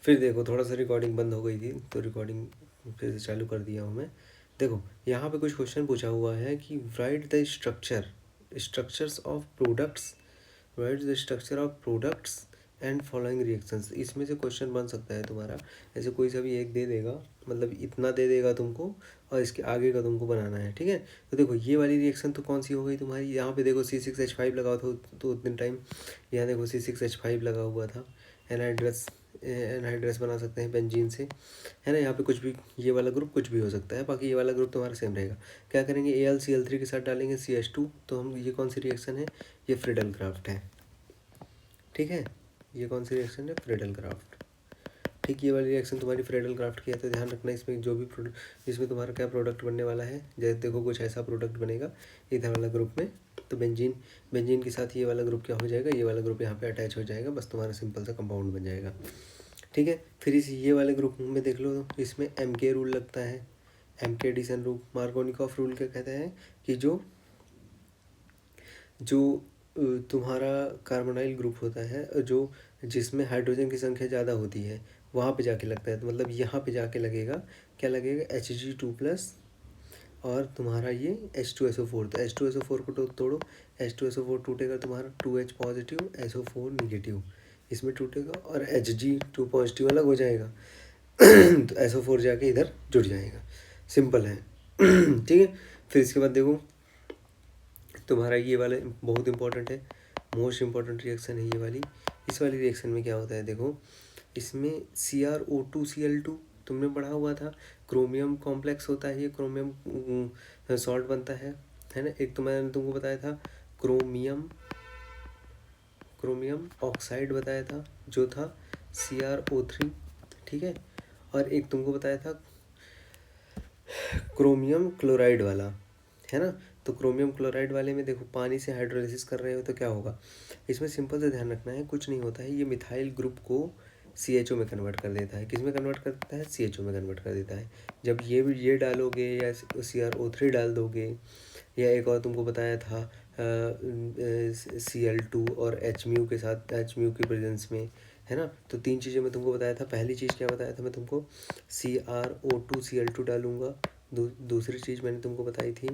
फिर देखो थोड़ा सा रिकॉर्डिंग बंद हो गई थी तो रिकॉर्डिंग फिर से चालू कर दिया हूँ मैं। देखो यहाँ पे कुछ क्वेश्चन पूछा हुआ है कि right the structures of products, right the structure of products and following reactions. इसमें से क्वेश्चन बन सकता है तुम्हारा, ऐसे कोई सा भी एक दे देगा, मतलब इतना दे देगा तुमको और इसके आगे का तुमको बनाना है, ठीक है। तो देखो ये वाली रिएक्शन तो कौन सी हो गई तुम्हारी, यहाँ पे देखो C6H5 लगा था तो उतने टाइम, यहाँ देखो C6H5 लगा हुआ था। एनहाइड्रस बना सकते हैं बेंजीन से, है ना। यहाँ पे कुछ भी, ये वाला ग्रुप कुछ भी हो सकता है, बाकी ये वाला ग्रुप तुम्हारा सेम रहेगा। क्या करेंगे, AlCl3 के साथ डालेंगे CH2, तो हम ये कौन सी रिएक्शन है, ये फ्रीडल क्राफ्ट है, ठीक है। ये कौन सी रिएक्शन है, फ्रीडल क्राफ्ट, ठीक। ये वाली रिएक्शन तुम्हारी फ्रीडल क्राफ्ट की है, तो ध्यान रखना इसमें जो भी प्रोडक्ट, इसमें तुम्हारा क्या प्रोडक्ट बनने वाला है। जैसे देखो कुछ ऐसा प्रोडक्ट बनेगा इधर वाला ग्रुप में, तो बेंजीन के साथ ये वाला ग्रुप क्या हो जाएगा, ये वाला ग्रुप यहाँ पे अटैच हो जाएगा, बस तुम्हारा सिंपल सा कंपाउंड बन जाएगा, ठीक है। फिर ये वाले ग्रुप में देख लो, इसमें MK रूल लगता है, MK addition rule, Markovnikov rule क्या कहता है कि जो तुम्हारा कार्बोनाइल ग्रुप होता है, जो जिसमें हाइड्रोजन की संख्या ज़्यादा होती है, वहाँ पे जाके लगता है। तो मतलब यहाँ पे जाके लगेगा, क्या लगेगा, Hg2+ और तुम्हारा ये H2SO4। तो H2SO4 को तोड़ो, H2SO4 टूटेगा तुम्हारा 2H पॉजिटिव SO4 निगेटिव, इसमें टूटेगा और Hg2 पॉजिटिव अलग हो जाएगा तो SO4 जाके इधर जुड़ जाएगा, सिंपल है ठीक है। फिर इसके बाद देखो तुम्हारा ये वाला बहुत इंपॉर्टेंट है, मोस्ट इंपॉर्टेंट रिएक्शन है ये वाली। इस वाली रिएक्शन में क्या होता है, देखो इसमें CrO2Cl2 तुमने पढ़ा हुआ था, क्रोमियम कॉम्प्लेक्स होता है, ये क्रोमियम सॉल्ट बनता है ना। एक तो मैंने तुमको बताया था क्रोमियम ऑक्साइड बताया था, जो था CrO3, ठीक है। और एक तुमको बताया था क्रोमियम क्लोराइड वाला, है ना। तो क्रोमियम क्लोराइड वाले में देखो पानी से हाइड्रोलिसिस कर रहे हो तो क्या होगा, इसमें सिंपल से ध्यान रखना है, कुछ नहीं होता है, ये मिथाइल ग्रुप को CHO में कन्वर्ट कर देता है। किस में कन्वर्ट करता है, CHO में कन्वर्ट कर देता है। जब ये डालोगे या CrO3 डाल दोगे, या एक और तुमको बताया था Cl2 और Hμ के साथ, Hμ की प्रेजेंस में, है ना। तो 3 चीज़ें मैं तुमको बताया था। पहली चीज़ क्या बताया था मैं तुमको, CrO2Cl2 डालूंगा, दूसरी चीज़ मैंने तुमको बताई थी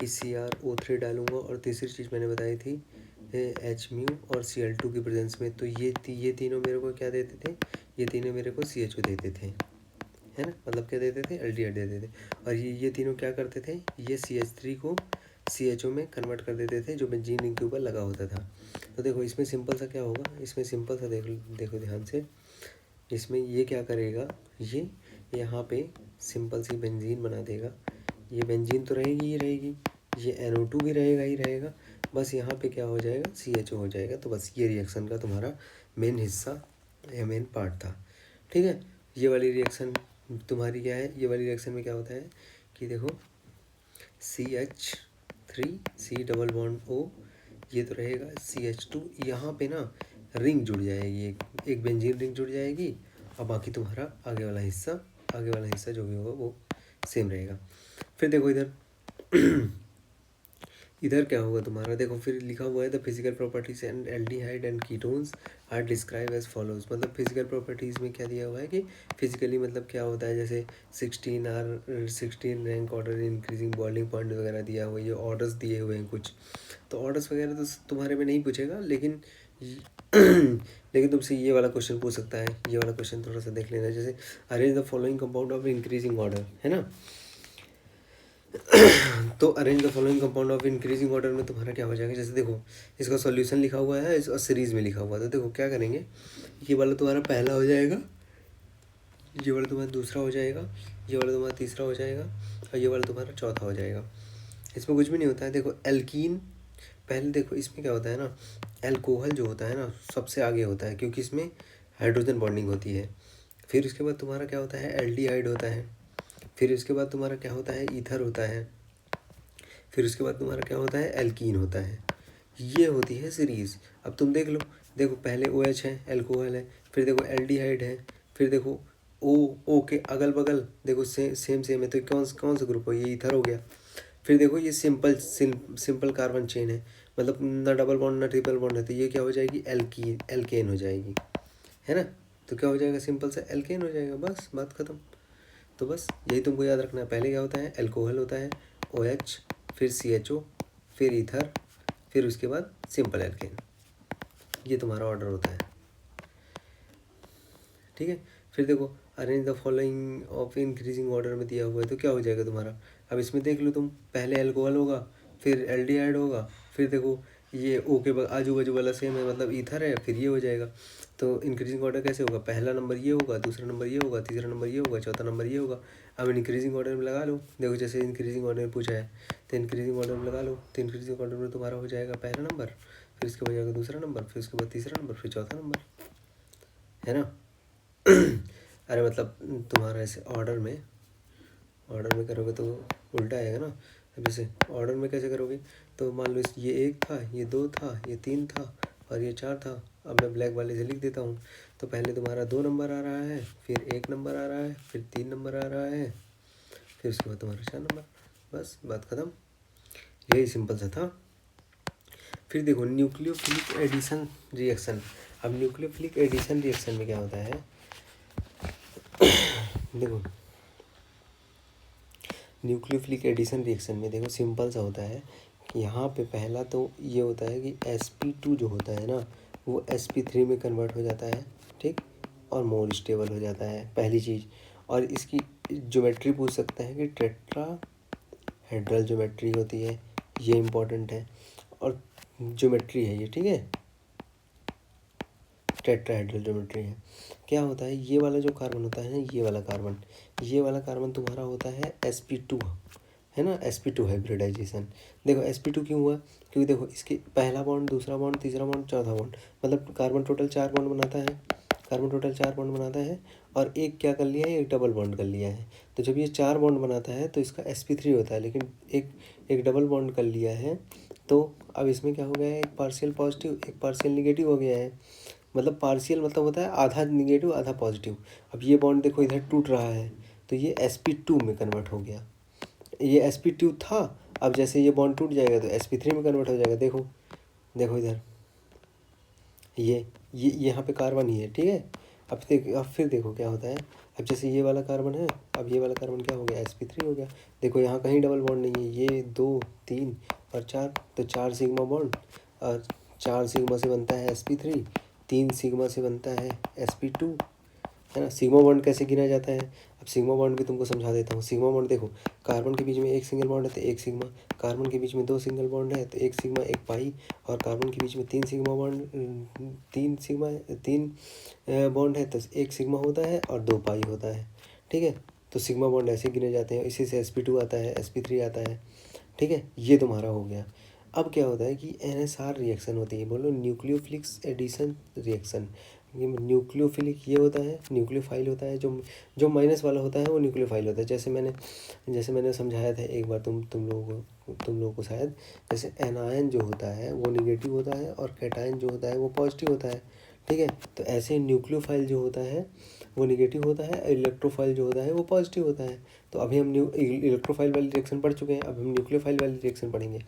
कि CrO3 डालूंगा, और तीसरी चीज़ मैंने बताई थी Hμ और Cl2 की प्रेजेंस में। तो ये तीनों मेरे को क्या देते थे, ये तीनों मेरे को CHO देते थे, है ना। मतलब क्या देते थे, एल्डिहाइड देते थे। और ये तीनों क्या करते थे, ये CH3 को CHO में कन्वर्ट कर देते थे, जो बेंजीन रिंग के ऊपर लगा होता था। तो देखो इसमें सिंपल सा क्या होगा, इसमें सिंपल सा देखो ध्यान से, इसमें ये क्या करेगा, ये यहाँ पे सिंपल सी बेंजीन बना देगा। ये बेंजीन तो रहेगी ही रहेगी, ये NO2 भी रहेगा ही रहेगा, बस यहाँ पे क्या हो जाएगा, CHO हो जाएगा। तो बस ये रिएक्शन का तुम्हारा मेन हिस्सा या मेन पार्ट था, ठीक है। ये वाली रिएक्शन तुम्हारी क्या है, ये वाली रिएक्शन में क्या होता है कि देखो CH3 C+O, ये तो रहेगा CH2, यहाँ पे ना रिंग जुड़ जाएगी, एक बेंजीन रिंग जुड़ जाएगी, और बाकी तुम्हारा आगे वाला हिस्सा जो भी होगा वो सेम रहेगा। फिर देखो इधर क्या होगा तुम्हारा, देखो फिर लिखा हुआ है the physical properties and aldehyde and ketones are describe as follows. मतलब फिजिकल प्रॉपर्टीज़ में क्या दिया हुआ है कि फिजिकली मतलब क्या होता है, जैसे 16 rank order increasing boiling point वगैरह दिया हुआ है, ये ऑर्डर्स दिए हुए हैं कुछ। तो ऑर्डर्स वगैरह तो तुम्हारे में नहीं पूछेगा, लेकिन लेकिन तुमसे ये वाला क्वेश्चन पूछ सकता है। ये वाला क्वेश्चन थोड़ा सा देख लेना, जैसे arrange the following compound of increasing order, है ना। तो arrange the following compound of increasing order में तुम्हारा क्या हो जाएगा, जैसे देखो इसका सॉल्यूशन लिखा हुआ है और सीरीज में लिखा हुआ है। तो देखो क्या करेंगे, ये वाला तुम्हारा पहला हो जाएगा, ये वाला तुम्हारा दूसरा हो जाएगा, ये वाला तुम्हारा तीसरा हो जाएगा, और ये वाला तुम्हारा चौथा हो जाएगा। इसमें कुछ भी नहीं होता है। देखो एल्कीन, पहले देखो इसमें क्या होता है ना, एल्कोहल जो होता है ना सबसे आगे होता है, क्योंकि इसमें हाइड्रोजन बॉन्डिंग होती है। फिर उसके बाद तुम्हारा क्या होता है, एल्डिहाइड होता है। फिर उसके बाद तुम्हारा क्या होता है, ईथर होता है। फिर उसके बाद तुम्हारा क्या होता है, एल्कीन होता है। ये होती है सीरीज़। अब तुम देख लो, देखो पहले OH है, एल्कोहल है, फिर देखो एल्डिहाइड है, फिर देखो O के अगल बगल देखो सेम है, तो कौन सा ग्रुप हो, ये ईथर हो गया। फिर देखो ये सिंपल कार्बन चेन है, मतलब ना डबल बॉन्ड ना ट्रिपल बॉन्ड है, तो ये क्या हो जाएगी, एल्केन हो जाएगी, है ना। तो क्या हो जाएगा, सिंपल सा एल्केन हो जाएगा, बस बात खत्म। तो बस यही तुमको याद रखना है। पहले क्या होता है, एल्कोहल होता है OH, फिर CHO, फिर ईथर, फिर उसके बाद सिंपल एल्केन। ये तुम्हारा ऑर्डर होता है, ठीक है। फिर देखो arrange the following of increasing order में दिया हुआ है, तो क्या हो जाएगा तुम्हारा। अब इसमें देख लो तुम, पहले एल्कोहल होगा, फिर एल्डिहाइड होगा, फिर देखो ये O के आजू बाजू वाला सेम है, मतलब ईथर है, फिर ये हो जाएगा। तो इंक्रीजिंग ऑर्डर कैसे होगा, पहला नंबर ये होगा, दूसरा नंबर ये होगा, तीसरा नंबर ये होगा, चौथा नंबर ये होगा। अब इंक्रीजिंग ऑर्डर में लगा लो, देखो जैसे इंक्रीजिंग ऑर्डर में पूछा है तो इंक्रीजिंग ऑर्डर में लगा लो। तो इंक्रीजिंग ऑर्डर में तुम्हारा हो जाएगा पहला नंबर, फिर इसके बाद जाएगा दूसरा नंबर, फिर उसके बाद तीसरा नंबर, फिर चौथा नंबर, है ना। अरे मतलब तुम्हारा ऐसे ऑर्डर में करोगे तो उल्टा आएगा ना। अब जैसे ऑर्डर में कैसे करोगे, तो मान लो ये 1 था, ये 2 था, ये 3 था और ये 4 था। अब मैं ब्लैक वाले से लिख देता हूँ। तो पहले तुम्हारा 2 नंबर आ रहा है, फिर 1 नंबर आ रहा है, फिर 3 नंबर आ रहा है, फिर उसके बाद तुम्हारा 4 नंबर, बस बात ख़त्म। यही सिंपल सा था। फिर देखो न्यूक्लियोफिलिक एडिशन रिएक्शन। अब न्यूक्लियोफिलिक एडिशन रिएक्शन में क्या होता है, देखो न्यूक्लियोफिलिक एडिशन रिएक्शन में देखो सिंपल सा होता है कि यहाँ पे पहला तो ये होता है कि sp2 जो होता है ना, वो sp3 में कन्वर्ट हो जाता है, ठीक, और मोर स्टेबल हो जाता है, पहली चीज़। और इसकी ज्योमेट्री पूछ सकता है कि टेट्राहेड्रल ज्योमेट्री होती है, ये इम्पोर्टेंट है, और ज्योमेट्री है ये, ठीक है, टेट्राहेड्रल ज्योमेट्री है। क्या होता है, ये वाला जो कार्बन होता है ना, ये वाला कार्बन तुम्हारा होता है sp2, है ना, sp2 हाइब्रिडाइजेशन। देखो sp2 क्यों हुआ, क्योंकि देखो इसके पहला बॉन्ड, दूसरा बॉन्ड, तीसरा बॉन्ड, चौथा बॉन्ड, मतलब कार्बन टोटल 4 बॉन्ड बनाता है, और एक क्या कर लिया है, एक डबल बॉन्ड कर लिया है। तो जब ये 4 बॉन्ड बनाता है तो इसका sp3 होता है, लेकिन एक डबल बॉन्ड कर लिया है। तो अब इसमें क्या हो गया है, एक पार्शियल पॉजिटिव, एक पार्शियल निगेटिव हो गया है। मतलब पार्शियल मतलब होता है आधा निगेटिव आधा पॉजिटिव। अब ये बॉन्ड देखो इधर टूट रहा है, तो ये sp2 में कन्वर्ट हो गया। ये sp2 था, अब जैसे ये बॉन्ड टूट जाएगा तो sp3 में कन्वर्ट हो जाएगा। देखो इधर ये यहाँ पे कार्बन ही है, ठीक है। अब फिर देखो क्या होता है, अब जैसे ये वाला कार्बन है, अब ये वाला कार्बन क्या हो गया, sp3 हो गया। देखो यहाँ कहीं डबल बॉन्ड नहीं है, ये 2 3 और 4, तो 4 सिग्मा बॉन्ड, और 4 सिग्मा से बनता है sp3, 3 सिग्मा से बनता है sp2, है ना। सिग्मा बॉन्ड कैसे गिना जाता है, अब सिग्मा बॉन्ड भी तुमको समझा देता हूँ। सिग्मा बॉन्ड देखो, कार्बन के बीच में एक सिंगल बॉन्ड है तो एक सिग्मा, कार्बन के बीच में 2 सिंगल बॉन्ड है तो एक सिग्मा एक पाई, और कार्बन के बीच में 3 सिग्मा बॉन्ड 3 बॉन्ड है तो एक सिग्मा होता है और 2 पाई होता है, ठीक है। तो सिग्मा बॉन्ड ऐसे गिने जाते हैं, इसी से sp2 आता है, sp3 आता है, ठीक है। ये तुम्हारा हो गया। अब क्या होता है कि NSR रिएक्शन होती है, बोलो न्यूक्लियोफिलिक एडिशन रिएक्शन। ये न्यूक्लियोफिलिक ये होता है, न्यूक्लियोफाइल होता है, जो माइनस वाला होता है वो न्यूक्लियोफाइल होता है। जैसे मैंने समझाया था एक बार तुम लोगों को शायद, जैसे एनायन जो होता है वो निगेटिव होता है और कैटायन जो होता है वो पॉजिटिव होता है, ठीक है। तो ऐसे न्यूक्लियोफाइल जो होता है वो निगेटिव होता है, इलेक्ट्रोफाइल जो होता है वो पॉजिटिव होता है। तो अभी हम इलेक्ट्रोफाइल वाली रिएक्शन पढ़ चुके हैं, अब हम न्यूक्लियोफाइल वाली रिएक्शन पढ़ेंगे।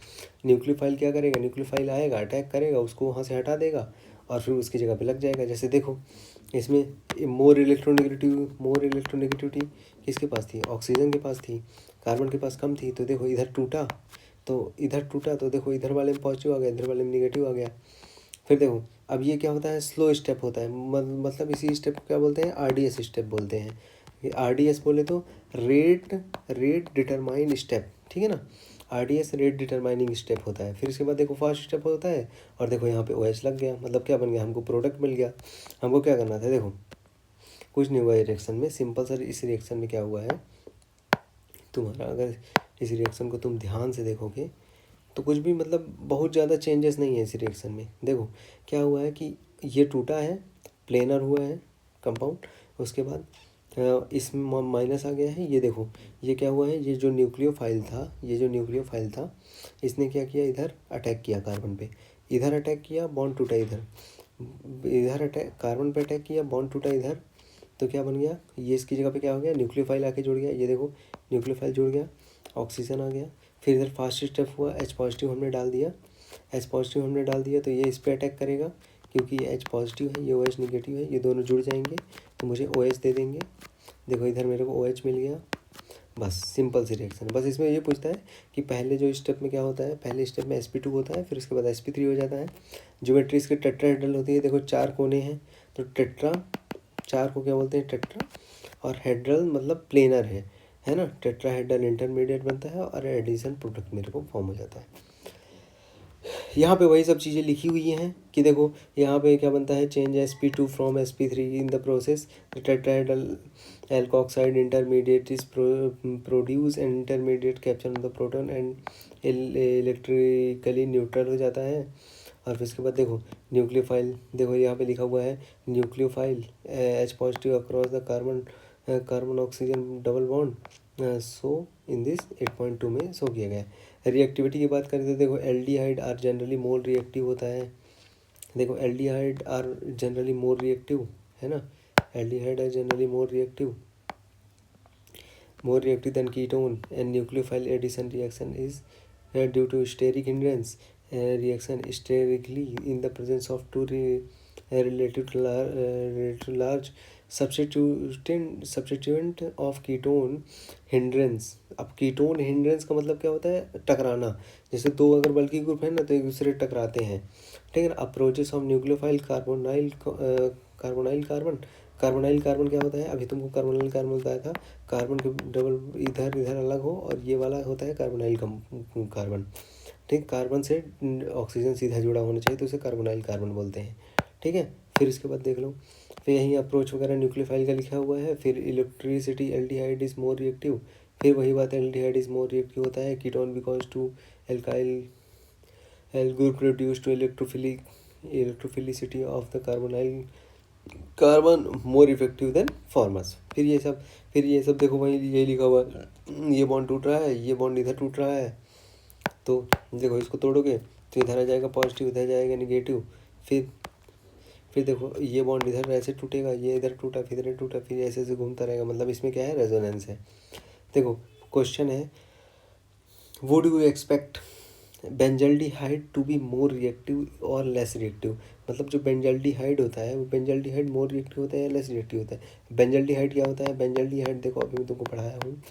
न्यूक्लियोफाइल क्या करेगा, न्यूक्लियोफाइल आएगा, अटैक करेगा, उसको वहाँ से हटा देगा और फिर उसकी जगह पे लग जाएगा। जैसे देखो इसमें मोर इलेक्ट्रोनेगेटिविटी किसके पास थी, ऑक्सीजन के पास थी, कार्बन के पास कम थी। तो देखो इधर टूटा तो देखो इधर वाले में पॉजिटिव आ गया, इधर वाले में निगेटिव आ गया। फिर देखो अब ये क्या होता है, स्लो स्टेप होता है, मतलब इसी स्टेप को क्या बोलते हैं, RDS स्टेप बोलते हैं। RDS बोले तो रेट डिटरमाइन स्टेप, ठीक है ना। RDS रेट डिटरमाइनिंग स्टेप होता है। फिर इसके बाद देखो फर्स्ट स्टेप होता है, और देखो यहाँ पे OH लग गया, मतलब क्या बन गया, हमको प्रोडक्ट मिल गया। हमको क्या करना था, देखो कुछ नहीं हुआ रिएक्शन में, सिंपल सर इस रिएक्शन में क्या हुआ है तुम्हारा, अगर इस रिएक्शन को तुम ध्यान से देखोगे तो कुछ भी मतलब बहुत ज़्यादा चेंजेस नहीं है इस रिएक्शन में। देखो क्या हुआ है कि ये टूटा है, प्लेनर हुआ है कंपाउंड, उसके बाद इसमें माइनस आ गया है। ये देखो ये क्या हुआ है, ये जो न्यूक्लियोफाइल था इसने क्या किया, इधर अटैक किया कार्बन पे, इधर अटैक किया, बॉन्ड टूटा, इधर अटैक कार्बन पे अटैक किया, बॉन्ड टूटा इधर। तो क्या बन गया, ये इसकी जगह पे क्या हो गया, न्यूक्लियोफाइल आके जुड़ गया। ये देखो न्यूक्लियोफाइल जुड़ गया, ऑक्सीजन आ गया। फिर इधर फास्ट स्टेप हुआ, H पॉजिटिव हमने डाल दिया तो ये इस पर अटैक करेगा, क्योंकि ये H पॉजिटिव है, ये OH निगेटिव है, ये दोनों जुड़ जाएंगे तो मुझे OH दे देंगे। देखो इधर मेरे को OH मिल गया। बस सिंपल सी रिएक्शन। बस इसमें ये पूछता है कि पहले जो स्टेप में क्या होता है, पहले स्टेप में sp2 होता है, फिर उसके बाद sp3 हो जाता है। ज्योमेट्री इसके टेट्राहेड्रल होती है। देखो 4 कोने हैं तो टेट्रा, 4 को क्या बोलते हैं, टेट्रा। और हेड्रल मतलब प्लेनर है ना। टेट्राहेड्रल इंटरमीडिएट बनता है और एडिशन प्रोडक्ट मेरे को फॉर्म हो जाता है। यहाँ पे वही सब चीज़ें लिखी हुई हैं कि देखो यहाँ पे क्या बनता है, change sp2 from sp3 in the process tetrahedral alkoxide intermediate is produce and intermediate capture on the proton and electrically neutral हो जाता है। और फिर उसके बाद देखो न्यूक्लियोफाइल, देखो यहाँ पे लिखा हुआ है nucleophile H positive across the carbon oxygen double bond so in this 8.2 में शो किया गया है। रिएक्टिविटी की बात करें तो देखो aldehyde are generally more reactive होता है। देखो aldehyde are generally more reactive, है ना। Aldehyde are generally more reactive than ketone, and nucleophile addition reaction is due to steric hindrance reaction sterically in the presence of two relative large substituent of ketone hindrance। अब ketone hindrance का मतलब क्या होता है, टकराना। जैसे दो अगर बल्कि ग्रुप है ना तो एक दूसरे टकराते हैं, ठीक है ना। Approaches of nucleophile carbonyl carbon क्या होता है, अभी तुमको कार्बोनाइल कार्बन बताया था। कार्बन के डबल इधर इधर अलग हो और ये वाला होता है कार्बोनाइल कार्बन, ठीक। कार्बन से ऑक्सीजन सीधा जुड़ा होना चाहिए तो उसे कार्बोनाइल कार्बन बोलते हैं, ठीक है। फिर इसके बाद देख लो, फिर यहीं अप्रोच वगैरह न्यूक्लियोफाइल का लिखा हुआ है। फिर electricity aldehyde is more reactive, फिर वही बात एल्डिहाइड इज मोर रिएक्टिव होता है। Ketone because two alkyl l group reduce to electrophilicity of the carbon more effective than forms. फिर ये सब देखो वही ये लिखा हुआ है, ये बॉन्ड टूट रहा है, ये बॉन्ड इधर टूट रहा है, तो देखो इसको तोड़ोगे तो इधर आ जाएगा पॉजिटिव, इधर जाएगा निगेटिव। फिर देखो ये बॉन्ड इधर ऐसे टूटेगा, ये इधर टूटा, फिर इधर टूटा, फिर ऐसे ऐसे घूमता रहेगा। मतलब इसमें क्या है, रेजोनेंस है। देखो क्वेश्चन है, would you expect benzaldehyde to be more reactive और लेस रिएक्टिव। मतलब जो बेंजल्डिहाइड होता है वो बेंजल्डिहाइड मोर रिएक्टिव होता है या लेस रिएक्टिव होता है। बेंजल्डिहाइड क्या होता है, बेंजल्डिहाइड देखो अभी मैं तुमको पढ़ाया हूँ,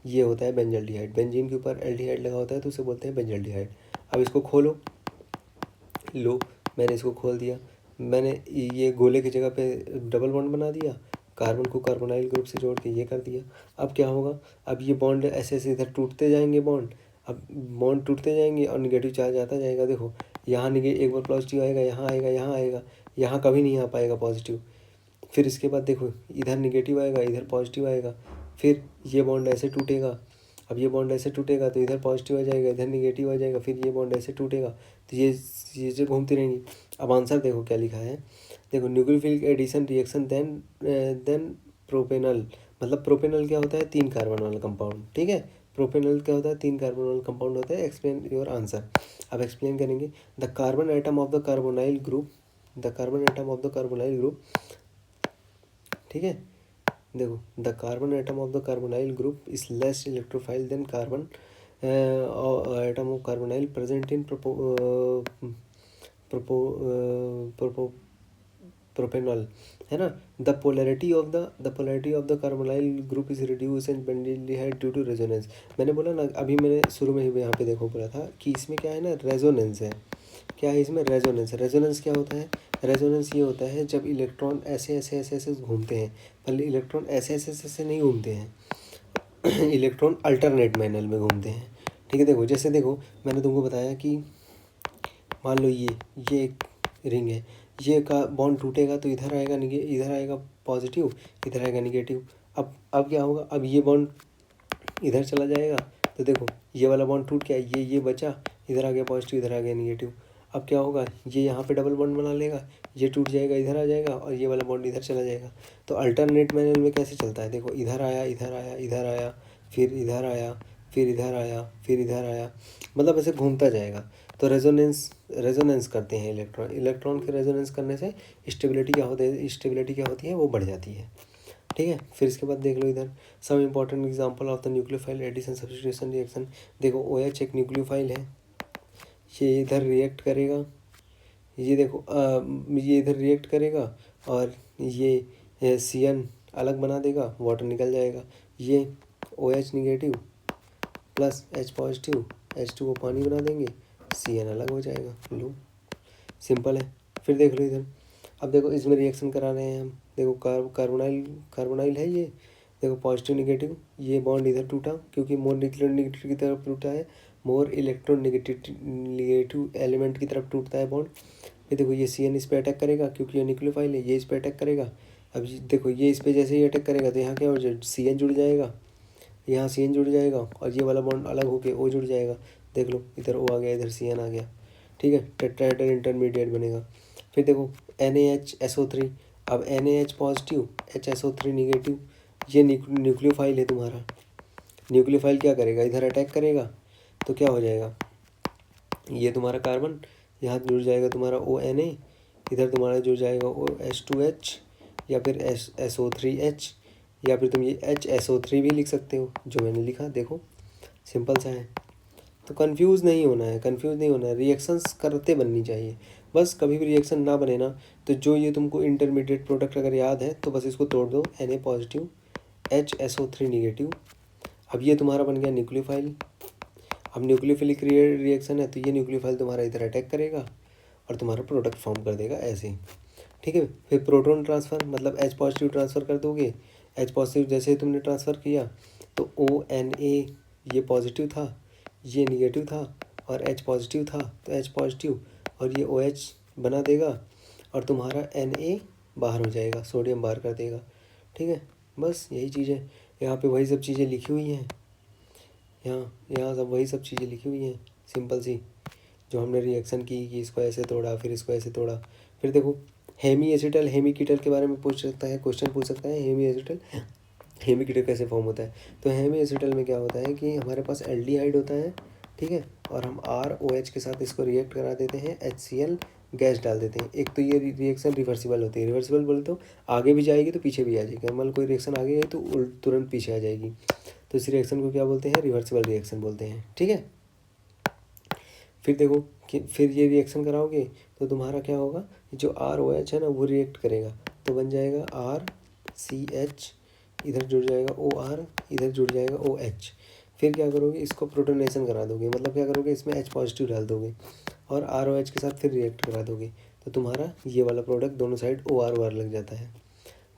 ये होता है बेंजल्डिहाइड। बेंजीन के ऊपर एल्डिहाइड लगा होता है तो उसे बोलते हैं बेंजल्डिहाइड। अब इसको खोलो, लो मैंने इसको खोल दिया, मैंने ये गोले की जगह पे डबल बॉन्ड बना दिया, कार्बन को कार्बोनाइल ग्रुप से जोड़ के ये कर दिया। अब क्या होगा, अब ये बॉन्ड ऐसे ऐसे इधर टूटते जाएंगे बॉन्ड, अब बॉन्ड टूटते जाएंगे और निगेटिव चार्ज आता जाएगा। देखो यहाँ एक बार पॉजिटिव आएगा, यहाँ आएगा, यहाँ आएगा, यहाँ कभी नहीं आ पाएगा पॉजिटिव। फिर इसके बाद देखो इधर निगेटिव आएगा, इधर पॉजिटिव आएगा, फिर ये बॉन्ड ऐसे टूटेगा। अब ये बॉन्ड ऐसे टूटेगा तो इधर पॉजिटिव आ जाएगा, इधर निगेटिव आ जाएगा, फिर ये बॉन्ड ऐसे टूटेगा तो ये जो घूमती रहेंगी। अब आंसर देखो क्या लिखा है, देखो nucleophilic addition reaction than propanal. मतलब प्रोपेनल क्या होता है, 3 कार्बन वाला कंपाउंड, ठीक है। प्रोपेनल क्या होता है, 3 कार्बन वाला कंपाउंड होता है। Explain your answer. अब एक्सप्लेन करेंगे, the carbon atom of the carbonyl group, ठीक है। देखो the carbon atom of the carbonyl group is less electrophile than carbon atom of carbonyl present in propanol, है ना। The polarity of the carbonyl group is reduce and benzaldehyde due to resonance. मैंने बोला ना, अभी मैंने शुरू में ही यहाँ पे देखो बोला था कि इसमें क्या है ना, रेजोनेंस है। क्या है इसमें, रेजोनेंस। रेजोनेंस क्या होता है, रेजोनेंस ये होता है जब इलेक्ट्रॉन ऐसे ऐसे ऐसे ऐसे घूमते हैं, पहले इलेक्ट्रॉन ऐसे ऐसे ऐसे ऐसे नहीं घूमते हैं इलेक्ट्रॉन अल्टरनेट मैनर में घूमते हैं, ठीक है। देखो जैसे देखो मैंने तुमको बताया कि मान लो ये एक रिंग है, ये का बॉन्ड टूटेगा तो इधर आएगा पॉजिटिव, इधर आएगा निगेटिव। अब क्या होगा, अब ये बॉन्ड इधर चला जाएगा तो देखो ये वाला बॉन्ड टूट गया, ये बचा, इधर आ गया पॉजिटिव, इधर आ गया निगेटिव। अब क्या होगा, ये यहाँ पे डबल बॉन्ड बना लेगा, ये टूट जाएगा, इधर आ जाएगा और ये वाला बॉन्ड इधर चला जाएगा। तो अल्टरनेट मैनर में कैसे चलता है, देखो इधर आया, इधर आया, इधर आया, फिर इधर आया, फिर इधर आया, फिर इधर आया, मतलब ऐसे घूमता जाएगा। तो रेजोनेंस करते हैं इलेक्ट्रॉन के रेजोनेंस करने से स्टेबिलिटी क्या होती है वो बढ़ जाती है, ठीक है। फिर इसके बाद देख लो इधर some important example of the nucleophile addition substitution reaction. देखो OH एक न्यूक्लियोफाइल है, ये इधर रिएक्ट करेगा, ये देखो ये इधर रिएक्ट करेगा और ये CN अलग बना देगा, वाटर निकल जाएगा। ये OH negative plus H positive, H2O पानी बना देंगे, CN अलग हो जाएगा। लो सिंपल है। फिर देख लो इधर, अब देखो इसमें रिएक्शन करा रहे हैं हम। देखो कार्बोनाइल है ये, देखो पॉजिटिव निगेटिव, ये बॉन्ड इधर टूटा क्योंकि मोर इलेक्ट्रोनेगेटिव की तरफ टूटा है, मोर इलेक्ट्रोनेगेटिव एलिमेंट की तरफ टूटता है बॉन्ड। ये देखो ये CN इस पर अटैक करेगा क्योंकि ये न्यूक्लियोफाइल है, ये इस पर अटैक करेगा। अब देखो ये इस पर जैसे ही अटैक करेगा तो यहाँ क्या हो जाएगा, CN जुड़ जाएगा, यहाँ CN जुड़ जाएगा और ये वाला बॉन्ड अलग होके O जुड़ जाएगा। देख लो इधर O आ गया, इधर CN आ गया, ठीक है, टेट्राहेड्रल इंटरमीडिएट बनेगा। फिर देखो NaHSO3, अब NaH पॉजिटिव HSO3 निगेटिव, ये न्यूक्लियोफाइल है तुम्हारा। न्यूक्लियोफाइल क्या करेगा, इधर अटैक करेगा तो क्या हो जाएगा, ये तुम्हारा कार्बन यहाँ जुड़ जाएगा तुम्हारा ONa, इधर तुम्हारा जुड़ जाएगा OH2H या फिर SO3H, या फिर तुम ये HSO3 भी लिख सकते हो जो मैंने लिखा। देखो सिंपल सा है, तो कंफ्यूज नहीं होना है, रिएक्शंस करते बननी चाहिए। बस कभी भी रिएक्शन ना बने ना, तो जो ये तुमको इंटरमीडिएट प्रोडक्ट अगर याद है तो बस इसको तोड़ दो, Na पॉजिटिव HSO3 निगेटिव। अब ये तुम्हारा बन गया न्यूक्लियोफाइल। अब न्यूक्लियोफिलिक रिएक्शन है तो ये न्यूक्लियोफाइल तुम्हारा इधर अटैक करेगा और तुम्हारा प्रोडक्ट फॉर्म कर देगा ऐसे ही, ठीक है। फिर प्रोटॉन ट्रांसफ़र, मतलब H पॉजिटिव ट्रांसफ़र कर दोगे। H पॉजिटिव जैसे ही तुमने ट्रांसफ़र किया तो ONa ये पॉजिटिव था, ये निगेटिव था, और H पॉजिटिव था तो H पॉजिटिव और ये OH बना देगा और तुम्हारा Na बाहर हो जाएगा, सोडियम बाहर कर देगा, ठीक है। बस यही चीज़ है, यहाँ पे वही सब चीज़ें लिखी हुई हैं, यहाँ सब वही सब चीज़ें लिखी हुई हैं सिंपल सी, जो हमने रिएक्शन की कि इसको ऐसे तोड़ा फिर इसको ऐसे तोड़ा। फिर देखो हेमी एसिटल हेमी कीटल के बारे में पूछ सकता है, क्वेश्चन पूछ सकता है, हेमी एसिटल हेमी कीटल कैसे फॉर्म होता है। तो हेमी एसिटल में क्या होता है कि हमारे पास एल्डिहाइड होता है, ठीक है, और हम ROH के साथ इसको रिएक्ट करा देते हैं, HCl गैस डाल देते हैं। एक तो ये रिएक्शन रिवर्सिबल होती है, रिवर्सिबल बोले तो आगे भी जाएगी तो पीछे भी आ जाएगी, मान कोई रिएक्शन आगे गई तो तुरंत पीछे आ जाएगी, तो इस रिएक्शन को क्या बोलते हैं, रिवर्सिबल रिएक्शन बोलते हैं, ठीक है। फिर देखो कि फिर ये रिएक्शन कराओगे तो तुम्हारा क्या होगा, जो ROH है ना वो रिएक्ट करेगा तो बन जाएगा RCH, इधर जुड़ जाएगा OR, इधर जुड़ जाएगा OH। फिर क्या करोगे, इसको प्रोटोनेशन करा दोगे, मतलब क्या करोगे, इसमें H पॉजिटिव डाल दोगे और ROH के साथ फिर रिएक्ट करा दोगे तो तुम्हारा ये वाला प्रोडक्ट दोनों साइड OR लग जाता है,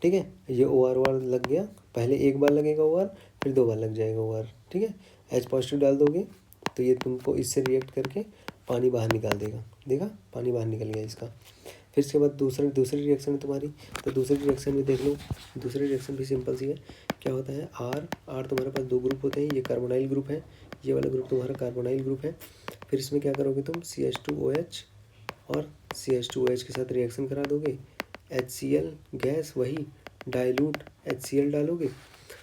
ठीक है। ये OR लग गया, पहले एक बार लगेगा OR, फिर 2 बार लग जाएगा OR, ठीक है। H पॉजिटिव डाल दोगे तो ये तुमको इससे रिएक्ट करके पानी बाहर निकाल देगा, देखा पानी बाहर निकल गया इसका। फिर इसके बाद दूसरी रिएक्शन है तुम्हारी, तो दूसरी रिएक्शन में देख लो, दूसरी रिएक्शन भी सिंपल सी है। क्या होता है, आर तुम्हारे पास 2 ग्रुप होते हैं, ये कार्बोनाइल ग्रुप है, ये वाला ग्रुप तुम्हारा कार्बोनाइल ग्रुप है। फिर इसमें क्या करोगे तुम, CH2OH और CH2OH के साथ रिएक्शन करा दोगे, HCl गैस वही डाइल्यूट HCl डालोगे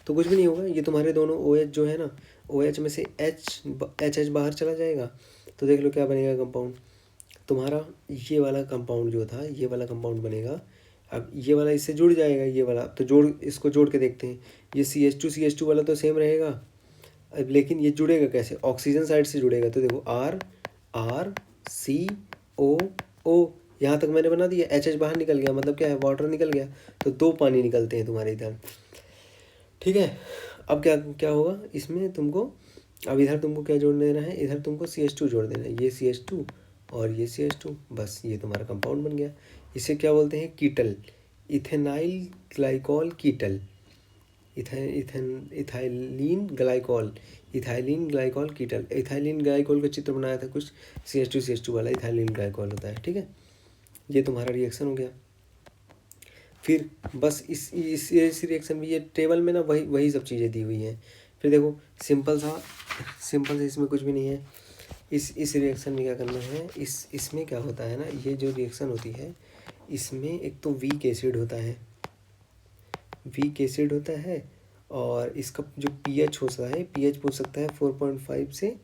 तो कुछ भी नहीं होगा, ये तुम्हारे दोनों OH जो है ना, OH में से HH बाहर चला जाएगा तो देख लो क्या बनेगा कंपाउंड तुम्हारा, ये वाला कंपाउंड जो था ये वाला कंपाउंड बनेगा। अब ये वाला इससे जुड़ जाएगा, ये वाला तो इसको जोड़ के देखते हैं, ये CH2 वाला तो सेम रहेगा, अब लेकिन ये जुड़ेगा कैसे, ऑक्सीजन साइड से जुड़ेगा। तो देखो RCO, यहाँ तक मैंने बना दिया, HH बाहर निकल गया, मतलब क्या है, वाटर निकल गया, तो 2 पानी निकलते हैं तुम्हारे इधर, ठीक है। अब क्या होगा इसमें तुमको, अब इधर तुमको क्या जोड़ देना है, इधर तुमको CH2 जोड़ देना है, ये CH2 और ये CH2, बस ये तुम्हारा कंपाउंड बन गया। इसे क्या बोलते हैं, कीटल, ethenyl glycol कीटल, ethylene glycol कीटल। Ethylene glycol का चित्र बनाया था कुछ, CH2 वाला इथाइलिन ग्लाइकॉल होता है, ठीक है। ये तुम्हारा रिएक्शन हो गया। फिर बस इस रिएक्शन में, ये टेबल में ना वही सब चीज़ें दी हुई हैं। फिर देखो सिंपल सा इसमें कुछ भी नहीं है। इस रिएक्शन में क्या करना है, इसमें क्या होता है ना, ये जो रिएक्शन होती है इसमें एक तो वीक एसिड होता है और इसका जो pH होता है, pH पूछ सकता है 4.5 से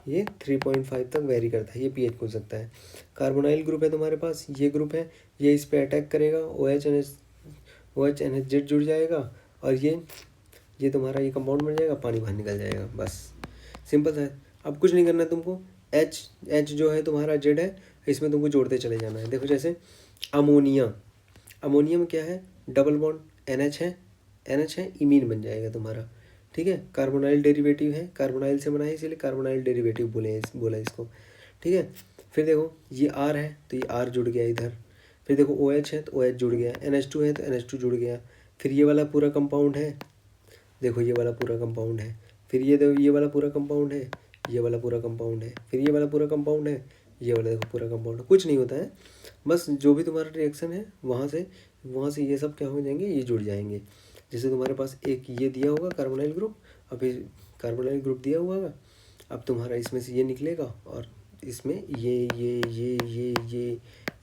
ये 3.5 तक वेरी करता है, ये pH पूछ सकता है। कार्बोनाइल ग्रुप है तुम्हारे पास, ये ग्रुप है, ये इस पे अटैक करेगा, OH जुड़ जाएगा और ये तुम्हारा ये कंपाउंड बन जाएगा, पानी बाहर निकल जाएगा, बस सिंपल सा है। अब कुछ नहीं करना है तुमको, H जो है तुम्हारा Z है, इसमें तुमको जोड़ते चले जाना है। देखो जैसे अमोनिया, अमोनिया में क्या है, डबल बॉन्ड NH है, NH है, इमीन बन जाएगा तुम्हारा, ठीक है। कार्बोनाइल डेरिवेटिव है, कार्बोनाइल से बना है इसीलिए कार्बोनाइल डेरिवेटिव बोला इसको, ठीक है। फिर देखो ये R है तो ये R जुड़ गया इधर, फिर देखो OH है तो OH जुड़ गया, NH2 है तो NH2 जुड़ गया, फिर ये वाला पूरा कंपाउंड है, देखो ये वाला पूरा कंपाउंड है, फिर ये देखो ये वाला पूरा कंपाउंड है, ये वाला पूरा कंपाउंड है, फिर ये वाला पूरा कंपाउंड है, ये वाला देखो पूरा कंपाउंड है। कुछ नहीं होता है, बस जो भी तुम्हारा रिएक्शन है वहाँ से ये सब क्या हो जाएंगे, ये जुड़ जाएंगे। जैसे तुम्हारे पास एक ये दिया होगा कार्बोनाइल ग्रुप, और फिर कार्बोनाइल ग्रुप दिया हुआ होगा, अब तुम्हारा इसमें से ये निकलेगा और इसमें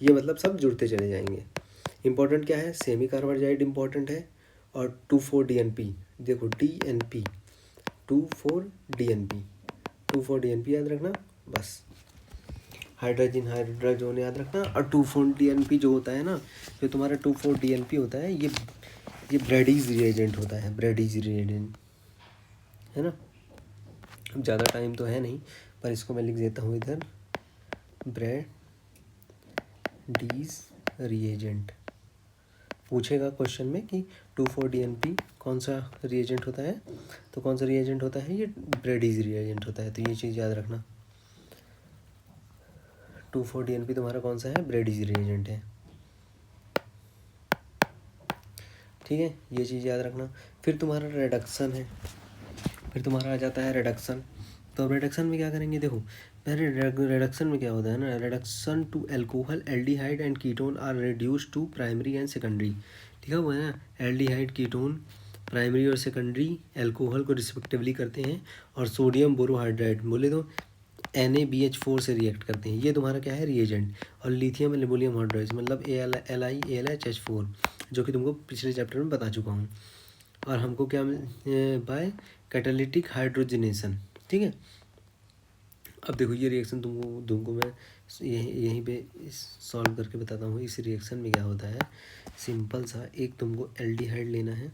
ये मतलब सब जुड़ते चले जाएंगे। इंपॉर्टेंट क्या है, सेमी कार्बाइड इंपॉर्टेंट है, और 2,4-DNP, देखो DNP 2,4-DNP 2,4-DNP याद रखना बस, हाइड्रोजन हाइड्रोजन याद रखना। और 2,4-DNP जो होता है ना, जो तुम्हारा 2,4-DNP होता है, ये ब्रैडीज रिएजेंट होता है, ब्रैडीज रिएजेंट है ना। अब ज़्यादा टाइम तो है नहीं, पर इसको मैं लिख देता हूँ इधर, ब्रैडीज रिएजेंट। पूछेगा क्वेश्चन में कि 2,4-DNP कौन सा रिएजेंट होता है, तो कौन सा रिएजेंट होता है, ये ब्रैडीज रिएजेंट होता है, तो ये चीज़ याद रखना। 2,4-DNP तुम्हारा कौन सा है, ब्रैडीज रिएजेंट है, ठीक है, ये चीज़ याद रखना। फिर तुम्हारा रिडक्शन है, फिर तुम्हारा आ जाता है रिडक्शन। तो रिडक्शन में क्या करेंगे, देखो पहले रिडक्शन में क्या होता है ना, reduction to alcohol, aldehyde and ketone are reduce to primary and secondary, ठीक है वो है ना, एल्डिहाइड कीटोन प्राइमरी और सेकेंडरी एल्कोहल को रिस्पेक्टिवली करते हैं, और सोडियम बोरोहाइड्राइड बोले तो NaBH4 से रिएक्ट करते हैं, ये तुम्हारा क्या है रिएजेंट। और लिथियम एल्युमिनियम हाइड्राइड मतलब AlAlH4, जो कि तुमको पिछले चैप्टर में बता चुका हूँ। और हमको क्या बाय कैटालिटिक हाइड्रोजनेशन, ठीक है। अब देखो ये रिएक्शन तुमको मैं यहीं पे सॉल्व करके बताता हूँ। इस रिएक्शन में क्या होता है, सिंपल सा, एक तुमको एल्डिहाइड लेना है,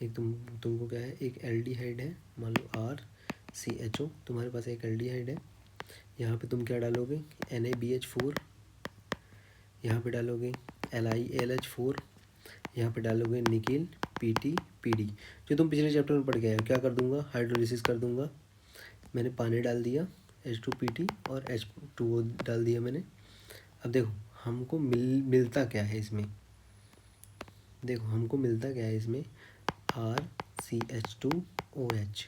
एक तुमको क्या है, एक एल्डिहाइड है, मान लो RCHO, तुम्हारे पास एक एल्डिहाइड है, यहाँ पे तुम क्या डालोगे, NaBH4, यहाँ पे डालोगे LiAlH4, यहाँ पे डालोगे निकेल PT जो तुम पिछले चैप्टर में पढ़ के आए हो। क्या कर दूंगा, हाइड्रोलिसिस कर दूंगा, मैंने पानी डाल दिया H2PT और H2O डाल दिया मैंने। अब देखो हमको मिलता क्या है इसमें, देखो हमको मिलता क्या है इसमें, RCH2OH,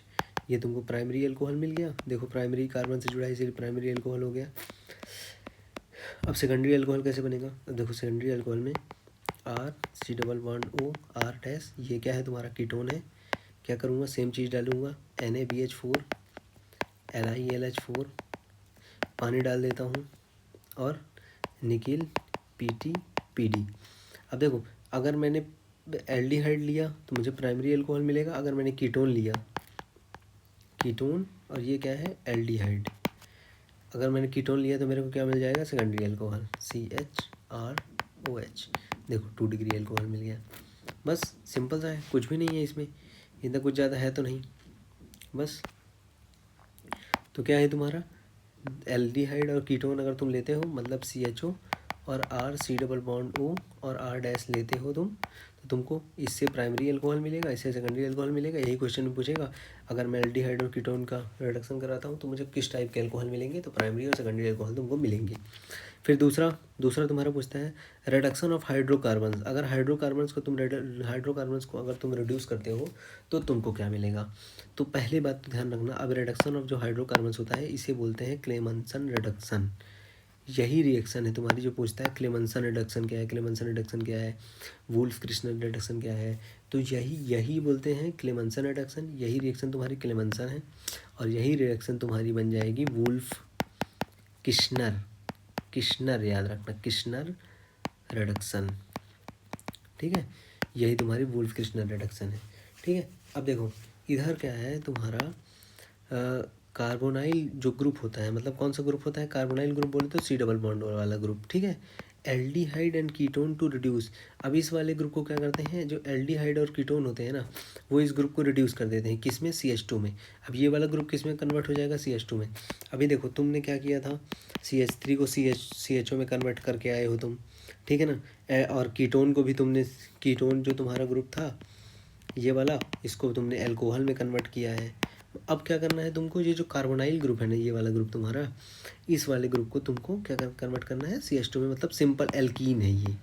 ये तुमको प्राइमरी अल्कोहल मिल गया, देखो प्राइमरी कार्बन से जुड़ा है इसलिए प्राइमरी अल्कोहल हो गया। अब सेकेंडरी अल्कोहल कैसे बनेगा, अब देखो सेकेंडरी अल्कोहल में RC⋯O R-, ये क्या है तुम्हारा कीटोन है, क्या करूँगा, सेम चीज़ डालूँगा, NaBH4 LiAlH4, पानी डाल देता हूँ, और निकेल PT अब देखो अगर मैंने एल्डिहाइड लिया तो मुझे प्राइमरी अल्कोहल मिलेगा, अगर मैंने कीटोन लिया, कीटोन, और ये क्या है एल्डिहाइड, अगर मैंने कीटोन लिया तो मेरे को क्या मिल जाएगा, सेकेंडरी अल्कोहल CHROH, देखो 2 डिग्री अल्कोहल मिल गया। बस सिंपल सा है, कुछ भी नहीं है इसमें, इतना कुछ ज़्यादा है तो नहीं, बस। तो क्या है तुम्हारा एल्डिहाइड और कीटोन अगर तुम लेते हो, मतलब CHO और RC⋯O और R- लेते हो तुम, तो तुमको इससे प्राइमरी अल्कोहल मिलेगा, इससे सेकेंडरी अल्कोहल मिलेगा। यही क्वेश्चन में पूछेगा, अगर मैं एल्डिहाइड और कीटोन का रिडक्शन कराता हूँ तो मुझे किस टाइप के अल्कोहल मिलेंगे, तो प्राइमरी और सेकेंडरी अल्कोहल तुमको मिलेंगे। फिर दूसरा तुम्हारा पूछता है रिडक्शन ऑफ हाइड्रोकार्बन्स, अगर हाइड्रोकार्बन्स को अगर तुम रिड्यूस करते हो तो तुमको क्या मिलेगा। तो पहली बात तो ध्यान रखना, अब रिडक्शन ऑफ जो हाइड्रोकार्बन्स होता है इसे बोलते हैं क्लेमेंसन रिडक्शन। यही रिएक्शन है तुम्हारी जो पूछता है क्लेमेंसन रिडक्शन क्या है, क्लेमेंसन रिडक्शन क्या है, वुल्फ क्रिश्नर रिडक्शन क्या है, तो यही बोलते हैं क्लेमेंसन रिडक्शन। यही रिएक्शन तुम्हारी क्लेमेंसन है, और यही रिएक्शन तुम्हारी बन जाएगी वुल्फ किश्नर याद रखना, किश्नर रिडक्शन, ठीक है। यही तुम्हारी वुल्फ किश्नर रिडक्शन है, ठीक है। अब देखो इधर क्या है तुम्हारा कार्बोनाइल जो ग्रुप होता है, मतलब कौन सा ग्रुप होता है कार्बोनाइल ग्रुप बोले तो C डबल बॉन्ड वाला ग्रुप, ठीक है। Aldehyde and ketone to reduce. अब इस वाले ग्रुप को क्या करते हैं, जो एल्डिहाइड और कीटोन होते हैं ना, वो इस ग्रुप को रिड्यूस कर देते हैं किस में, CH2 में। अब ये वाला ग्रुप किस में कन्वर्ट हो जाएगा, CH2 में। अभी देखो तुमने क्या किया था, CH3 को CHO में कन्वर्ट करके आए हो तुम, ठीक है ना। और कीटोन को भी तुमने, कीटोन जो तुम्हारा ग्रुप था ये वाला, इसको तुमने एल्कोहल में कन्वर्ट किया है। अब क्या करना है तुमको, ये जो कार्बोनाइल ग्रुप है ना, ये वाला ग्रुप तुम्हारा, इस वाले ग्रुप को तुमको क्या कन्वर्ट करना है, CH2 में, मतलब सिंपल एल्कीन है ये,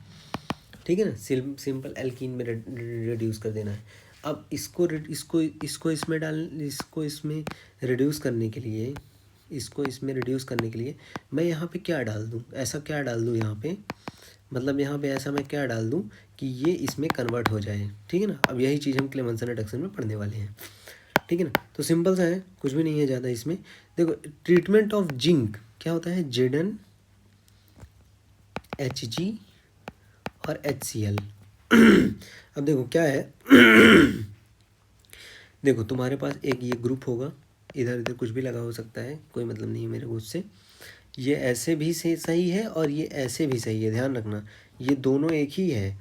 ठीक है ना। सिंपल एल्कीन में रिड्यूस कर देना है। अब इसको इसमें रिड्यूस करने के लिए, इसको इसमें रिड्यूस करने के लिए मैं यहाँ पे क्या डाल दूँ, ऐसा क्या डाल दूँ यहाँ पे, मतलब यहाँ पे ऐसा मैं क्या डाल दूँ कि ये इसमें कन्वर्ट हो जाए, ठीक है ना। अब यही चीज़ हम क्लेमेंसन रिडक्शन में पढ़ने वाले हैं, ठीक है ना। तो सिंपल सा है, कुछ भी नहीं है ज़्यादा इसमें। देखो ट्रीटमेंट ऑफ जिंक क्या होता है, Zn Hg और HCl। अब देखो क्या है, देखो तुम्हारे पास एक ये ग्रुप होगा, इधर इधर कुछ भी लगा हो सकता है, कोई मतलब नहीं है मेरे को उससे। ये ऐसे भी सही है और ये ऐसे भी सही है, ध्यान रखना ये दोनों एक ही है।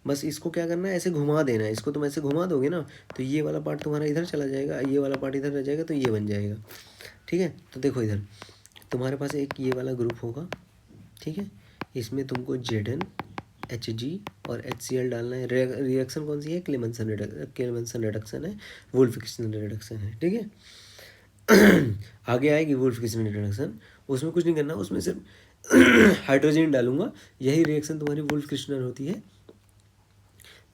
बस इसको क्या करना है, ऐसे घुमा देना है, इसको तुम ऐसे घुमा दोगे ना तो ये वाला पार्ट तुम्हारा इधर चला जाएगा, ये वाला पार्ट इधर रह जाएगा, तो ये बन जाएगा, ठीक है। तो देखो इधर तुम्हारे पास एक ये वाला ग्रुप होगा, ठीक है। इसमें तुमको Zn Hg और HCl डालना है। रिएक्शन कौन सी है, क्लेमेंसन रिडक्शन है, वुल्फिकेशन रिडक्शन है, ठीक है। आगे आएगी वुल्फिकेशन रिडक्शन, उसमें कुछ नहीं करना, उसमें सिर्फ हाइड्रोजन डालूंगा, यही रिएक्शन तुम्हारी वुल्फकिस्टनर होती है।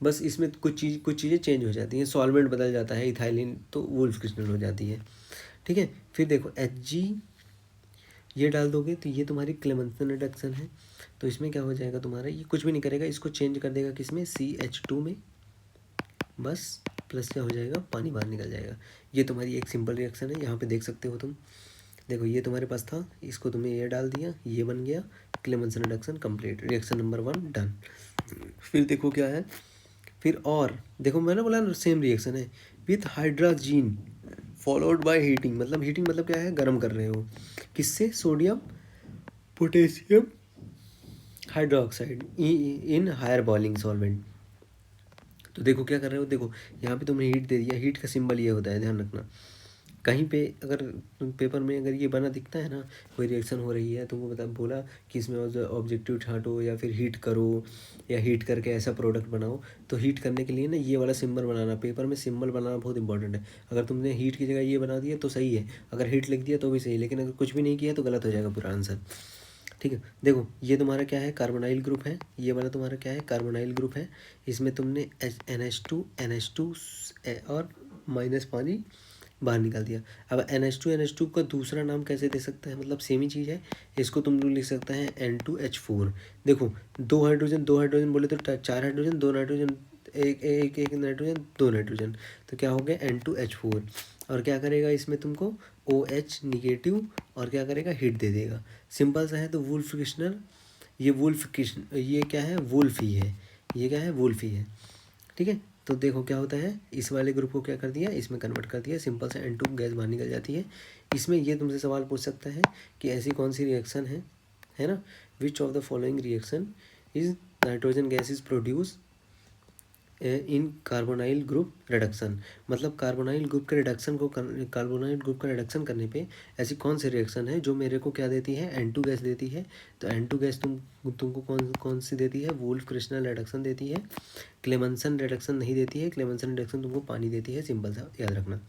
बस इसमें कुछ चीज़ें चेंज हो जाती हैं, सॉल्वेंट बदल जाता है, इथाइलिन तो वुल्फकिस्टनर हो जाती है, ठीक है। फिर देखो Hg ये डाल दोगे तो ये तुम्हारी क्लेमेंसन रिडक्शन है। तो इसमें क्या हो जाएगा तुम्हारा, ये कुछ भी नहीं करेगा, इसको चेंज कर देगा किसमें, CH2 में, बस प्लस क्या हो जाएगा, पानी बाहर निकल जाएगा। ये तुम्हारी एक सिंपल रिएक्शन है, यहाँ पे देख सकते हो तुम। देखो ये तुम्हारे पास था, इसको तुमने ये डाल दिया, ये बन गया Clemmensen reduction complete, reaction number 1 done. फिर देखो क्या है, फिर और देखो मैंने बोला ना सेम रिएक्शन है, with hydrogen followed by heating, मतलब हीटिंग मतलब क्या है, गर्म कर रहे हो, किससे, sodium potassium hydroxide in higher boiling solvent. तो देखो क्या कर रहे हो, देखो यहाँ पे तुमने हीट दे दिया, हीट का सिंबल ये होता है, ध्यान रखना। कहीं पे अगर पेपर में अगर ये बना दिखता है ना, कोई रिएक्शन हो रही है, तुमको बोला कि इसमें ऑब्जेक्टिव छांटो या फिर हीट करो या हीट करके ऐसा प्रोडक्ट बनाओ, तो हीट करने के लिए ना ये वाला सिंबल बनाना, पेपर में सिंबल बनाना बहुत इंपॉर्टेंट है। अगर तुमने हीट की जगह ये बना दिया तो सही है, अगर हीट लिख दिया तो भी सही है, लेकिन अगर कुछ भी नहीं किया तो गलत हो जाएगा पूरा आंसर, ठीक है। देखो ये तुम्हारा क्या है, कार्बोनाइल ग्रुप है, ये वाला तुम्हारा क्या है, कार्बोनाइल ग्रुप है। इसमें तुमने NH2 और माइनस पानी बाहर निकाल दिया। अब NH2 का दूसरा नाम कैसे दे सकते हैं, मतलब सेम ही चीज़ है, इसको तुम लोग लिख सकते हैं N2H4। देखो दो हाइड्रोजन बोले तो 4 हाइड्रोजन, 2 नाइट्रोजन, एक नाइट्रोजन, 2 नाइट्रोजन, तो क्या हो गया N2H4। और क्या करेगा इसमें तुमको OH निगेटिव, और क्या करेगा, हीट दे देगा। सिंपल सा है। तो वुल्फकिस्टनर, ये क्या है, वुल्फ ही है, ये क्या है, वुल्फ ही है, ठीक है। तो देखो क्या होता है, इस वाले ग्रुप को क्या कर दिया, इसमें कन्वर्ट कर दिया, सिंपल सा N2 गैस बाहर निकल जाती है। इसमें ये तुमसे सवाल पूछ सकता है कि ऐसी कौन सी रिएक्शन है ना, which of the following reaction is nitrogen gas is produce in carbonyl group reduction, मतलब कार्बोनाइल ग्रुप के रिडक्शन करने पे ऐसी कौन सी रिएक्शन है जो मेरे को क्या देती है, N2 गैस देती है। तो N2 गैस तुमको कौन सी देती है, वुल्फ-क्रिस्टनर रिडक्शन देती है, क्लेमेंसन रिडक्शन नहीं देती है, क्लेमेंसन रिडक्शन तुमको पानी देती है, सिंपल सा याद रखना।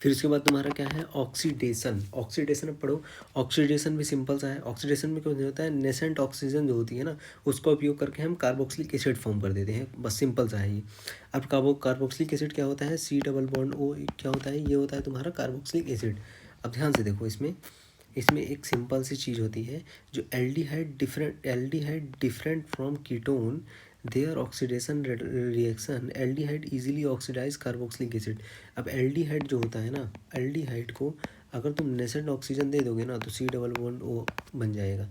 फिर उसके बाद तुम्हारा क्या है, ऑक्सीडेशन अब पढ़ो। ऑक्सीडेशन भी सिंपल सा है। ऑक्सीडेशन में क्या होता है, नेसेंट ऑक्सीजन जो होती है ना, उसका उपयोग करके हम कार्बोक्सिलिक एसिड फॉर्म कर देते हैं, बस सिंपल सा है ये। अब कार्बोक्सिलिक एसिड क्या होता है, C डबल बॉन्ड O क्या होता है, ये होता है तुम्हारा कार्बोक्सिलिक एसिड। अब ध्यान से देखो, इसमें एक सिंपल सी चीज़ होती है, जो aldehyde different from ketone, their oxidation reaction aldehyde easily oxidise carboxylic acid. अब एल्डिहाइड जो होता है ना, एल्डिहाइड को अगर तुम नेसेंट ऑक्सीजन दे दोगे ना तो C डबल बॉन्ड O बन जाएगा।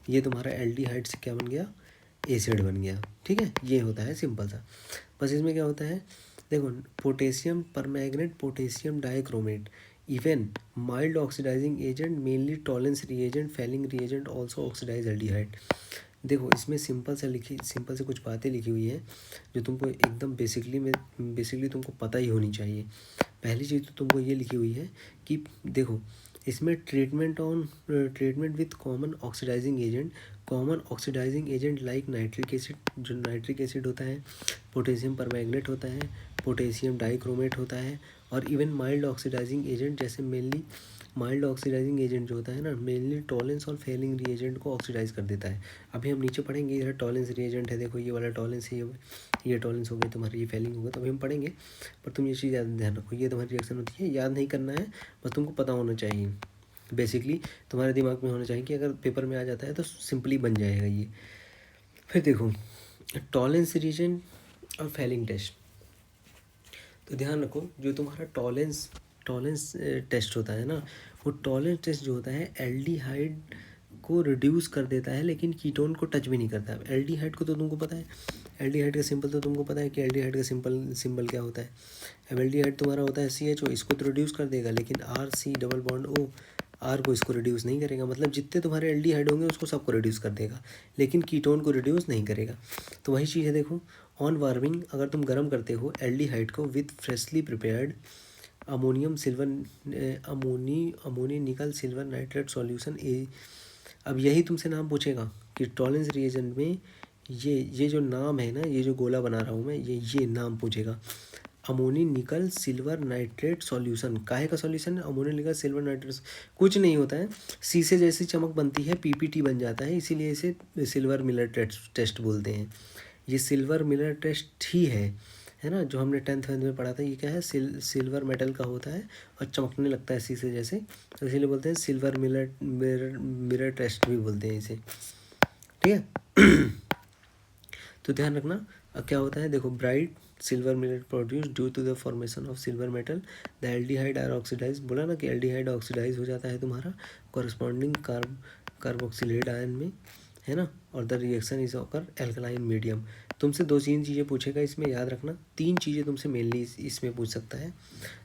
ये तुम्हारा एल्डिहाइड से क्या बन गया, एसिड बन गया, ठीक है। ये होता है सिंपल सा। बस इसमें क्या होता है, देखो potassium permanganate, potassium dichromate, even mild oxidising agent mainly Tollens reagent Fehling reagent also oxidise aldehyde. देखो इसमें सिंपल से कुछ बातें लिखी हुई है जो तुमको एकदम बेसिकली तुमको पता ही होनी चाहिए। पहली चीज़ तो तुमको ये लिखी हुई है कि देखो इसमें treatment with common oxidising agent like nitric acid, जो नाइट्रिक एसिड होता है, पोटेशियम परमैंगनेट होता है, पोटेशियम डाइक्रोमेट होता है, और इवन माइल्ड ऑक्सीडाइजिंग एजेंट जैसे माइल्ड ऑक्सीडाइजिंग एजेंट जो होता है ना मेनली टॉलेंस और फेलिंग रिएजेंट को ऑक्सीडाइज कर देता है। अभी हम नीचे पढ़ेंगे, इधर टॉलेंस रिएजेंट है, देखो ये वाला टॉलेंस है, ये टॉलेंस हो गया तुम्हारा, ये फेलिंग होगा, तो अभी हम पढ़ेंगे। पर तुम ये चीज़ ध्यान रखो, ये तुम्हारी रिएक्शन होती है, याद नहीं करना है, बस तुमको पता होना चाहिए। बेसिकली तुम्हारे दिमाग में होना चाहिए कि अगर पेपर में आ जाता है तो सिंपली बन जाएगा ये। फिर देखो टॉलेंस रीजन और फेलिंग टेस्ट, तो ध्यान रखो जो तुम्हारा टॉलेंस टेस्ट होता है ना, वो टॉलेंस टेस्ट जो होता है एल्डिहाइड को रिड्यूस कर देता है लेकिन कीटोन को टच भी नहीं करता है। एल्डिहाइड को तो तुमको पता है, एल्डिहाइड का सिंपल तो तुमको पता है कि एल्डिहाइड का सिंबल क्या होता है। अब एल्डिहाइड तुम्हारा होता है CHO, इसको तो रिड्यूस कर देगा लेकिन RC double bond O R को इसको रिड्यूस नहीं करेगा। मतलब जितने तुम्हारे एल्डिहाइड होंगे उसको सबको रिड्यूस कर देगा लेकिन कीटोन को रिड्यूस नहीं करेगा। तो वही चीज़ है, देखो ऑन वार्मिंग अगर तुम गर्म करते हो एल्डिहाइड को विथ फ्रेशली प्रिपेयर्ड अमोनी निकल सिल्वर नाइट्रेट सॉल्यूशन ए। अब यही तुमसे नाम पूछेगा कि टॉलेंस रिएजेंट में ये जो नाम है ना, ये जो गोला बना रहा हूँ मैं, ये नाम पूछेगा अमोनी निकल सिल्वर नाइट्रेट सॉल्यूशन। काहे का सॉल्यूशन है? अमोनी निकल सिल्वर नाइट्रेट, कुछ नहीं होता है, शीशे जैसी चमक बनती है, PPT बन जाता है, इसीलिए इसे सिल्वर मिलर टेस्ट बोलते हैं। ये सिल्वर मिलर टेस्ट ही है ना, जो हमने 10th में पढ़ा था। ये क्या है? सिल्वर मेटल का होता है और चमकने लगता है शीशे जैसे, तो इसीलिए बोलते हैं सिल्वर मिरर टेस्ट भी बोलते हैं इसे, ठीक है। तो ध्यान रखना क्या होता है, देखो bright silver mirror produce due to the formation of silver metal the aldehyde are oxidise. बोला ना कि एल्डिहाइड ऑक्सीडाइज हो जाता है तुम्हारा कॉरस्पॉन्डिंग कार्बोक्सिलेट आयन में, है ना, और the reaction is occur alkaline medium. तुमसे 2-3 चीज़ें पूछेगा इसमें, याद रखना 3 चीज़ें तुमसे मेनली इसमें पूछ सकता है।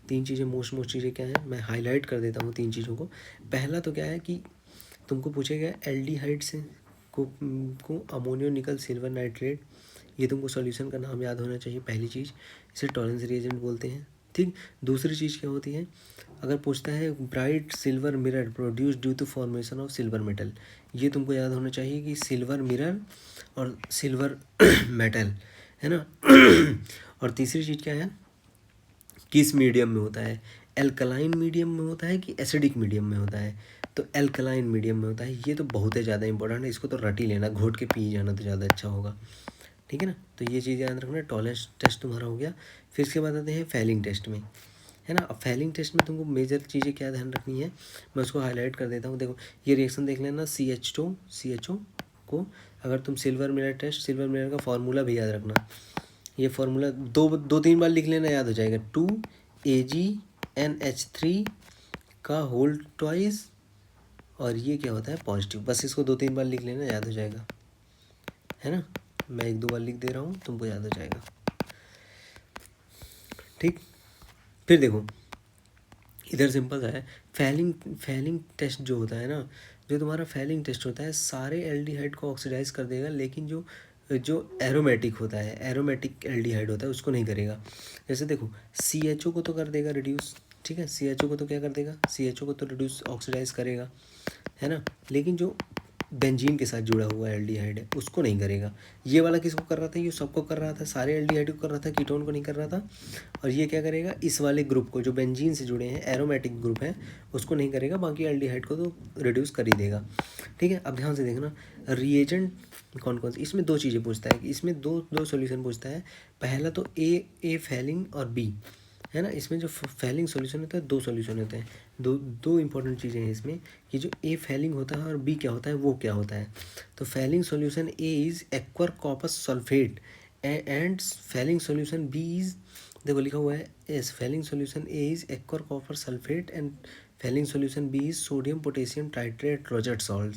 3 चीज़ें मोस्ट चीज़ें क्या है, मैं हाईलाइट कर देता हूँ 3 चीज़ों को। पहला तो क्या है कि तुमको पूछेगा एल्डिहाइड से को अमोनियो निकल सिल्वर नाइट्रेट, ये तुमको सॉल्यूशन का नाम याद होना चाहिए पहली चीज़, इसे टॉलेंस रिएजेंट बोलते हैं, ठीक। दूसरी चीज़ क्या होती है, अगर पूछता है bright silver mirror produce due to formation of silver metal, ये तुमको याद होना चाहिए कि सिल्वर मिरर और सिल्वर मेटल, है ना। और तीसरी चीज़ क्या है, किस मीडियम में होता है, एल्कलाइन मीडियम में होता है कि एसिडिक मीडियम में होता है, तो एल्कलाइन मीडियम में होता है। ये तो बहुत ही ज़्यादा इंपॉर्टेंट है, इसको तो रट ही लेना, घोट के पी जाना तो ज़्यादा अच्छा होगा, ठीक है ना। तो ये चीज़ याद रखना, टॉलेंस टेस्ट तुम्हारा हो गया। फिर इसके बाद आते हैं फेलिंग टेस्ट में, है ना। अब फेलिंग टेस्ट में तुमको मेजर चीज़ें क्या ध्यान रखनी है, मैं उसको हाईलाइट कर देता हूँ। देखो ये रिएक्शन देख लेना, CHO को अगर तुम सिल्वर मिरर का फार्मूला भी याद रखना, ये फार्मूला 2-3 बार लिख लेना, याद हो जाएगा। 2AgNH3 का होल ट्वाइस, और ये क्या होता है, पॉजिटिव। बस इसको 2-3 बार लिख लेना, याद हो जाएगा, है ना। मैं 1-2 बार लिख दे रहा हूँ, तुमको याद हो जाएगा, ठीक। फिर देखो इधर सिंपल सा है, फेलिंग टेस्ट जो होता है ना, जो तुम्हारा फेलिंग टेस्ट होता है सारे एल्डिहाइड को ऑक्सीडाइज कर देगा लेकिन जो एरोमेटिक होता है, एरोमेटिक एल्डिहाइड होता है, उसको नहीं करेगा। जैसे देखो CHO को तो कर देगा रिड्यूस, ठीक है, CHO को तो क्या कर देगा, CHO को तो रिड्यूस ऑक्सीडाइज करेगा, है ना, लेकिन जो बेंजीन के साथ जुड़ा हुआ एल्डिहाइड है उसको नहीं करेगा। ये वाला किसको कर रहा था, ये सबको कर रहा था, सारे एल्डिहाइड को कर रहा था, कीटोन को नहीं कर रहा था। और ये क्या करेगा, इस वाले ग्रुप को जो बेंजीन से जुड़े हैं, एरोमेटिक ग्रुप है, उसको नहीं करेगा, बाकी एल्डिहाइड को तो रिड्यूस कर ही देगा, ठीक है। अब ध्यान से देखना रिएजेंट कौन कौन से, इसमें 2 चीज़ें पूछता है, इसमें दो सॉल्यूशन पूछता है। पहला तो ए फेलिंग और बी, है ना। इसमें जो फेलिंग सॉल्यूशन होता है, 2 सॉल्यूशन होते हैं, दो इंपॉर्टेंट चीज़ें हैं इसमें कि जो ए फेलिंग होता है और बी क्या होता है, वो क्या होता है। तो Fehling solution A is aqueous copper sulphate and Fehling solution B is, देखो लिखा हुआ है as, Fehling solution A is aqueous copper sulphate and Fehling solution B is sodium potassium tartrate Rochelle salt.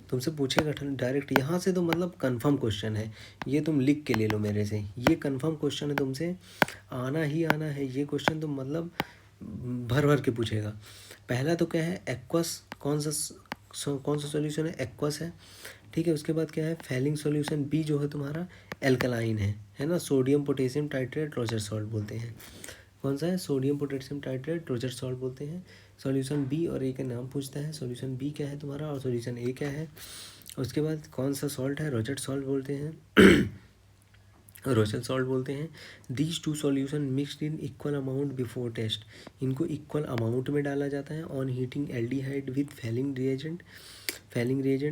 तुमसे पूछेगा डायरेक्ट यहाँ से, तो मतलब कंफर्म क्वेश्चन है, ये तुम लिख के ले लो मेरे से, ये कंफर्म क्वेश्चन है, तुमसे आना ही आना है ये क्वेश्चन, तो मतलब भर भर के पूछेगा। पहला तो क्या है, एक्वस, कौन सा सॉल्यूशन है, एक्वस है, ठीक है। उसके बाद क्या है, फैलिंग सॉल्यूशन बी जो है तुम्हारा एल्कलाइन है ना, sodium potassium titrate Roger salt बोलते हैं। कौन सा है, sodium potassium titrate Roger salt बोलते हैं। सॉल्यूशन बी और ए का नाम पूछता है, सॉल्यूशन बी क्या है तुम्हारा और सॉल्यूशन ए क्या है। उसके बाद कौन सा सॉल्ट है, रोजर सॉल्ट बोलते हैं रोजर सॉल्ट बोलते हैं। These two solution mixed in equal amount before test, इनको इक्वल अमाउंट में डाला जाता है on heating aldehyde with Fehling reagent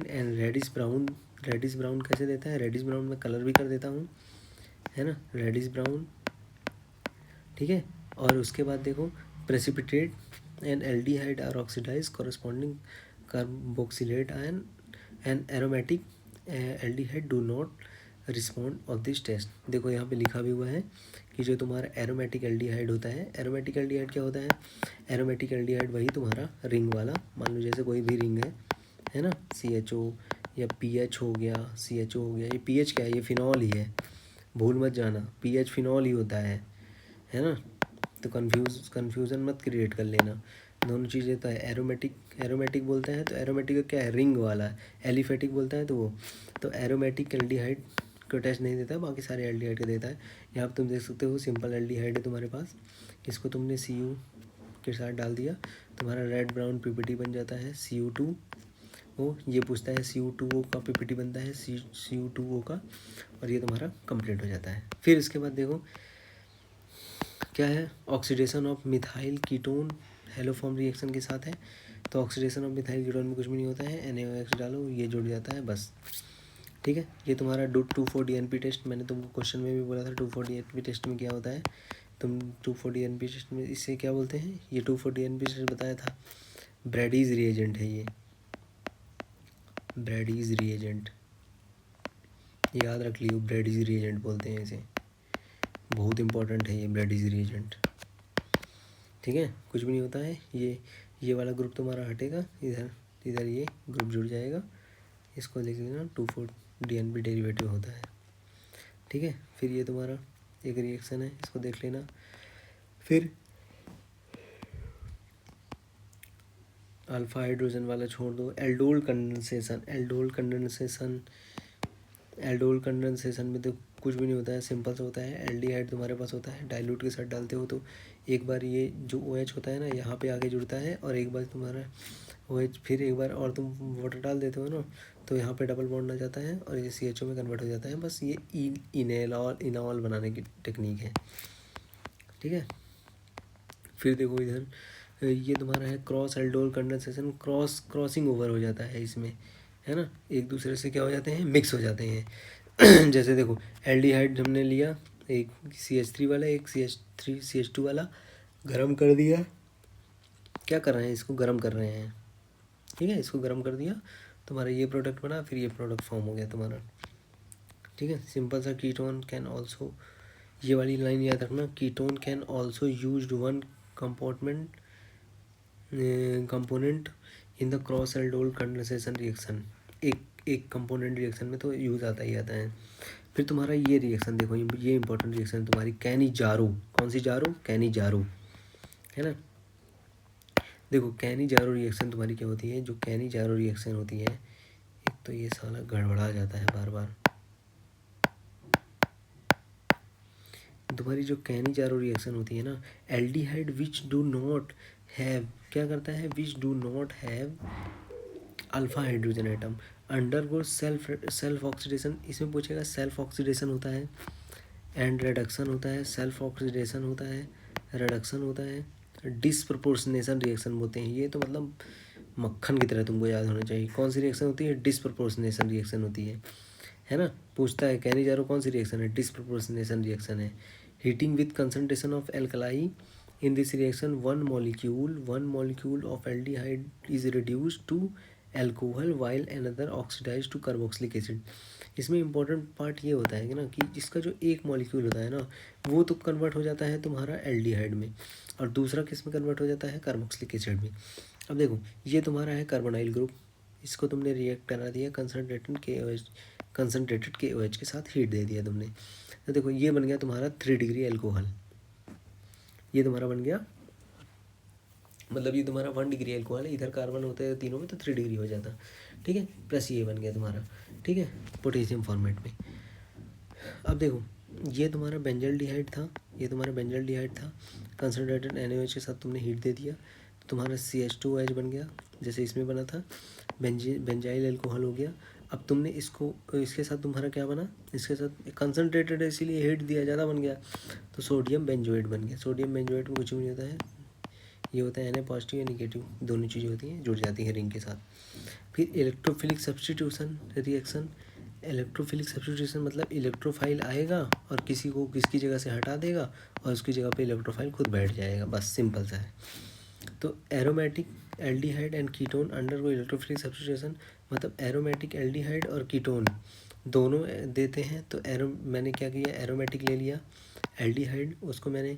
and reddish brown कैसे देता है, रेडिश ब्राउन में कलर भी कर देता हूँ, है ना, रेडिश ब्राउन, ठीक है। और उसके बाद देखो, precipitate and aldehyde are oxidise corresponding carboxylate ion and aromatic aldehyde do not respond of this test. देखो यहाँ पे लिखा भी हुआ है कि जो तुम्हारा एरोमेटिक एल्डिहाइड होता है, एरोमेटिक एल्डिहाइड क्या होता है, एरोमेटिक एल्डिहाइड वही तुम्हारा रिंग वाला, मान लो जैसे कोई भी रिंग है ना, CHO या PH हो गया, CHO हो गया, ये PH क्या है, ये फिनॉल ही है, भूल मत जाना, PH फिनॉल ही होता है ना। तो कन्फ्यूज़न मत क्रिएट कर लेना, दोनों चीज़ें तो है। एरोमेटिक बोलता है तो एरोमेटिक का क्या है, रिंग वाला, एलिफेटिक बोलता है तो वो, तो एरोमेटिक एल्डिहाइड को टेस्ट नहीं देता, बाकी सारे एल्डिहाइड का देता है। यहाँ पर तुम देख सकते हो सिंपल एल्डिहाइड है तुम्हारे पास, इसको तुमने CU के साथ डाल दिया, तुम्हारा रेड ब्राउन PPT बन जाता है CU2O। ये पूछता है CU2O का PPT बनता है CU2O का, और ये तुम्हारा कंप्लीट हो जाता है। फिर इसके बाद देखो क्या है, oxidation of methyl ketone haloform reaction के साथ है। तो ऑक्सीडेशन ऑफ मिथाइल कीटोन में कुछ भी नहीं होता है, NaOH डालो, ये जुड़ जाता है बस, ठीक है। ये तुम्हारा 2,4-DNP टेस्ट, मैंने तुमको क्वेश्चन में भी बोला था 2,4-DNP टेस्ट में क्या होता है, तुम 2,4-DNP टेस्ट में इसे क्या बोलते हैं, ये 2,4-DNP टेस्ट बताया था, ब्रैडीज रिएजेंट है ये, ब्रैडीज रिएजेंट याद रख लियो, ब्रैडीज रिएजेंट बोलते हैं इसे, बहुत इंपॉर्टेंट है ये ब्रैडीज रिएजेंट, ठीक है। कुछ भी नहीं होता है, ये वाला ग्रुप तुम्हारा हटेगा, इधर ये ग्रुप जुड़ जाएगा, इसको देख लेना, 2,4-DNP डेरिवेटिव होता है, ठीक है। फिर ये तुम्हारा एक रिएक्शन है, इसको देख लेना। फिर अल्फा हाइड्रोजन वाला छोड़ दो, एल्डोल कंडेंसेशन में तो कुछ भी नहीं होता है, सिंपल सा होता है, एल्डिहाइड तुम्हारे पास होता है, डाइल्यूट के साथ डालते हो तो एक बार ये जो OH होता है ना यहाँ पे आके जुड़ता है, और एक बार तुम्हारा OH, फिर एक बार और तुम वाटर डाल देते हो ना, तो यहाँ पे डबल बॉन्ड आ जाता है और ये CHO में कन्वर्ट हो जाता है, बस ये इनॉल बनाने की टेक्निक है, ठीक है। फिर देखो इधर ये तुम्हारा है cross aldol condensation, crossing over हो जाता है इसमें, है ना, एक दूसरे से क्या हो जाते हैं, मिक्स हो जाते हैं जैसे देखो एल्डिहाइड हमने लिया, एक CH3 वाला, एक CH2 वाला, गरम कर दिया, क्या कर रहे हैं, इसको गरम कर रहे हैं, ठीक है, इसको गरम कर दिया, तुम्हारा ये प्रोडक्ट बना, फिर ये प्रोडक्ट फॉर्म हो गया तुम्हारा, ठीक है। सिंपल सा, कीटोन कैन ऑल्सो, ये वाली लाइन याद रखना, ketone can also used one component in the cross aldol condensation reaction, एक कंपोनेंट रिएक्शन में तो यूज़ आता ही आता है। फिर तुम्हारा ये रिएक्शन देखो, ये इंपॉर्टेंट रिएक्शन तुम्हारी कैनिजारो, कौन सी जारो, कैनिजारो, है ना। देखो कैनिजारो रिएक्शन तुम्हारी क्या होती है, जो कैनिजारो रिएक्शन होती है, एक तो ये साला गड़बड़ा जाता है बार बार, तुम्हारी जो कैनिजारो रिएक्शन होती है ना, aldehyde which do not have, क्या करता है, which do not have alpha hydrogen atom undergo self oxidation, इसमें पूछेगा सेल्फ ऑक्सीडेशन होता है एंड रिडक्शन होता है, सेल्फ ऑक्सीडेशन होता है, रिडक्शन होता है, डिसप्रपोर्शनेशन रिएक्शन बोलते हैं, ये तो मतलब मक्खन की तरह तुमको याद होना चाहिए। कौन सी रिएक्शन होती है, डिसप्रपोर्शनेशन रिएक्शन होती है ना। पूछता है कैनिजारो कौन सी रिएक्शन है, डिसप्रपोर्शनेशन रिएक्शन है। Heating with concentration of alkali, in this reaction one molecule of aldehyde is reduced to alcohol while another oxidise to carboxylic acid. इसमें इंपॉर्टेंट पार्ट ये होता है कि ना, कि इसका जो एक मॉलिक्यूल होता है ना, वो तो कन्वर्ट हो जाता है तुम्हारा एल्डिहाइड में, और दूसरा किस में कन्वर्ट हो जाता है, कार्बोक्सिलिक एसिड में। अब देखो ये तुम्हारा है कार्बोनाइल ग्रुप, इसको तुमने रिएक्ट करा दिया कंसनट्रेटेड KOH के साथ हीट दे दिया तुमने, तो देखो ये बन गया तुम्हारा 3 डिग्री एल्कोहल, ये तुम्हारा बन गया मतलब ये तुम्हारा 1 डिग्री अल्कोहल है, इधर कार्बन होते हैं तीनों में तो 3 डिग्री हो जाता, ठीक है, प्लस ये बन गया तुम्हारा, ठीक है, पोटेशियम फॉर्मेट में। अब देखो ये तुम्हारा बेंजल्डिहाइड था, ये तुम्हारा बेंजल्डिहाइड था, कंसनट्रेटेड NaOH के साथ तुमने हीट दे दिया तो तुम्हारा CH2OH बन गया, जैसे इसमें बना था, बेंजाइल अल्कोहल हो गया। अब तुमने इसको, इसके साथ तुम्हारा क्या बना, इसके साथ कंसनट्रेटेड है इसीलिए हीट दिया, ज़्यादा बन गया तो सोडियम बेंजोएट बन गया। सोडियम बेंजोएट में कुछ भी नहीं होता है, ये होता है Na पॉजिटिव या निगेटिव, दोनों चीज़ें होती हैं, जुड़ जाती हैं रिंग के साथ। फिर electrophilic substitution reaction, electrophilic substitution मतलब इलेक्ट्रोफाइल आएगा और किसी को किसकी जगह से हटा देगा और उसकी जगह पे इलेक्ट्रोफाइल खुद बैठ जाएगा, बस सिंपल सा है। तो aromatic aldehyde and ketone undergo electrophilic substitution, मतलब एरोमेटिक एल्डिहाइड और कीटोन दोनों देते हैं। तो मैंने क्या किया, एरोमेटिक ले लिया एल्डिहाइड, उसको मैंने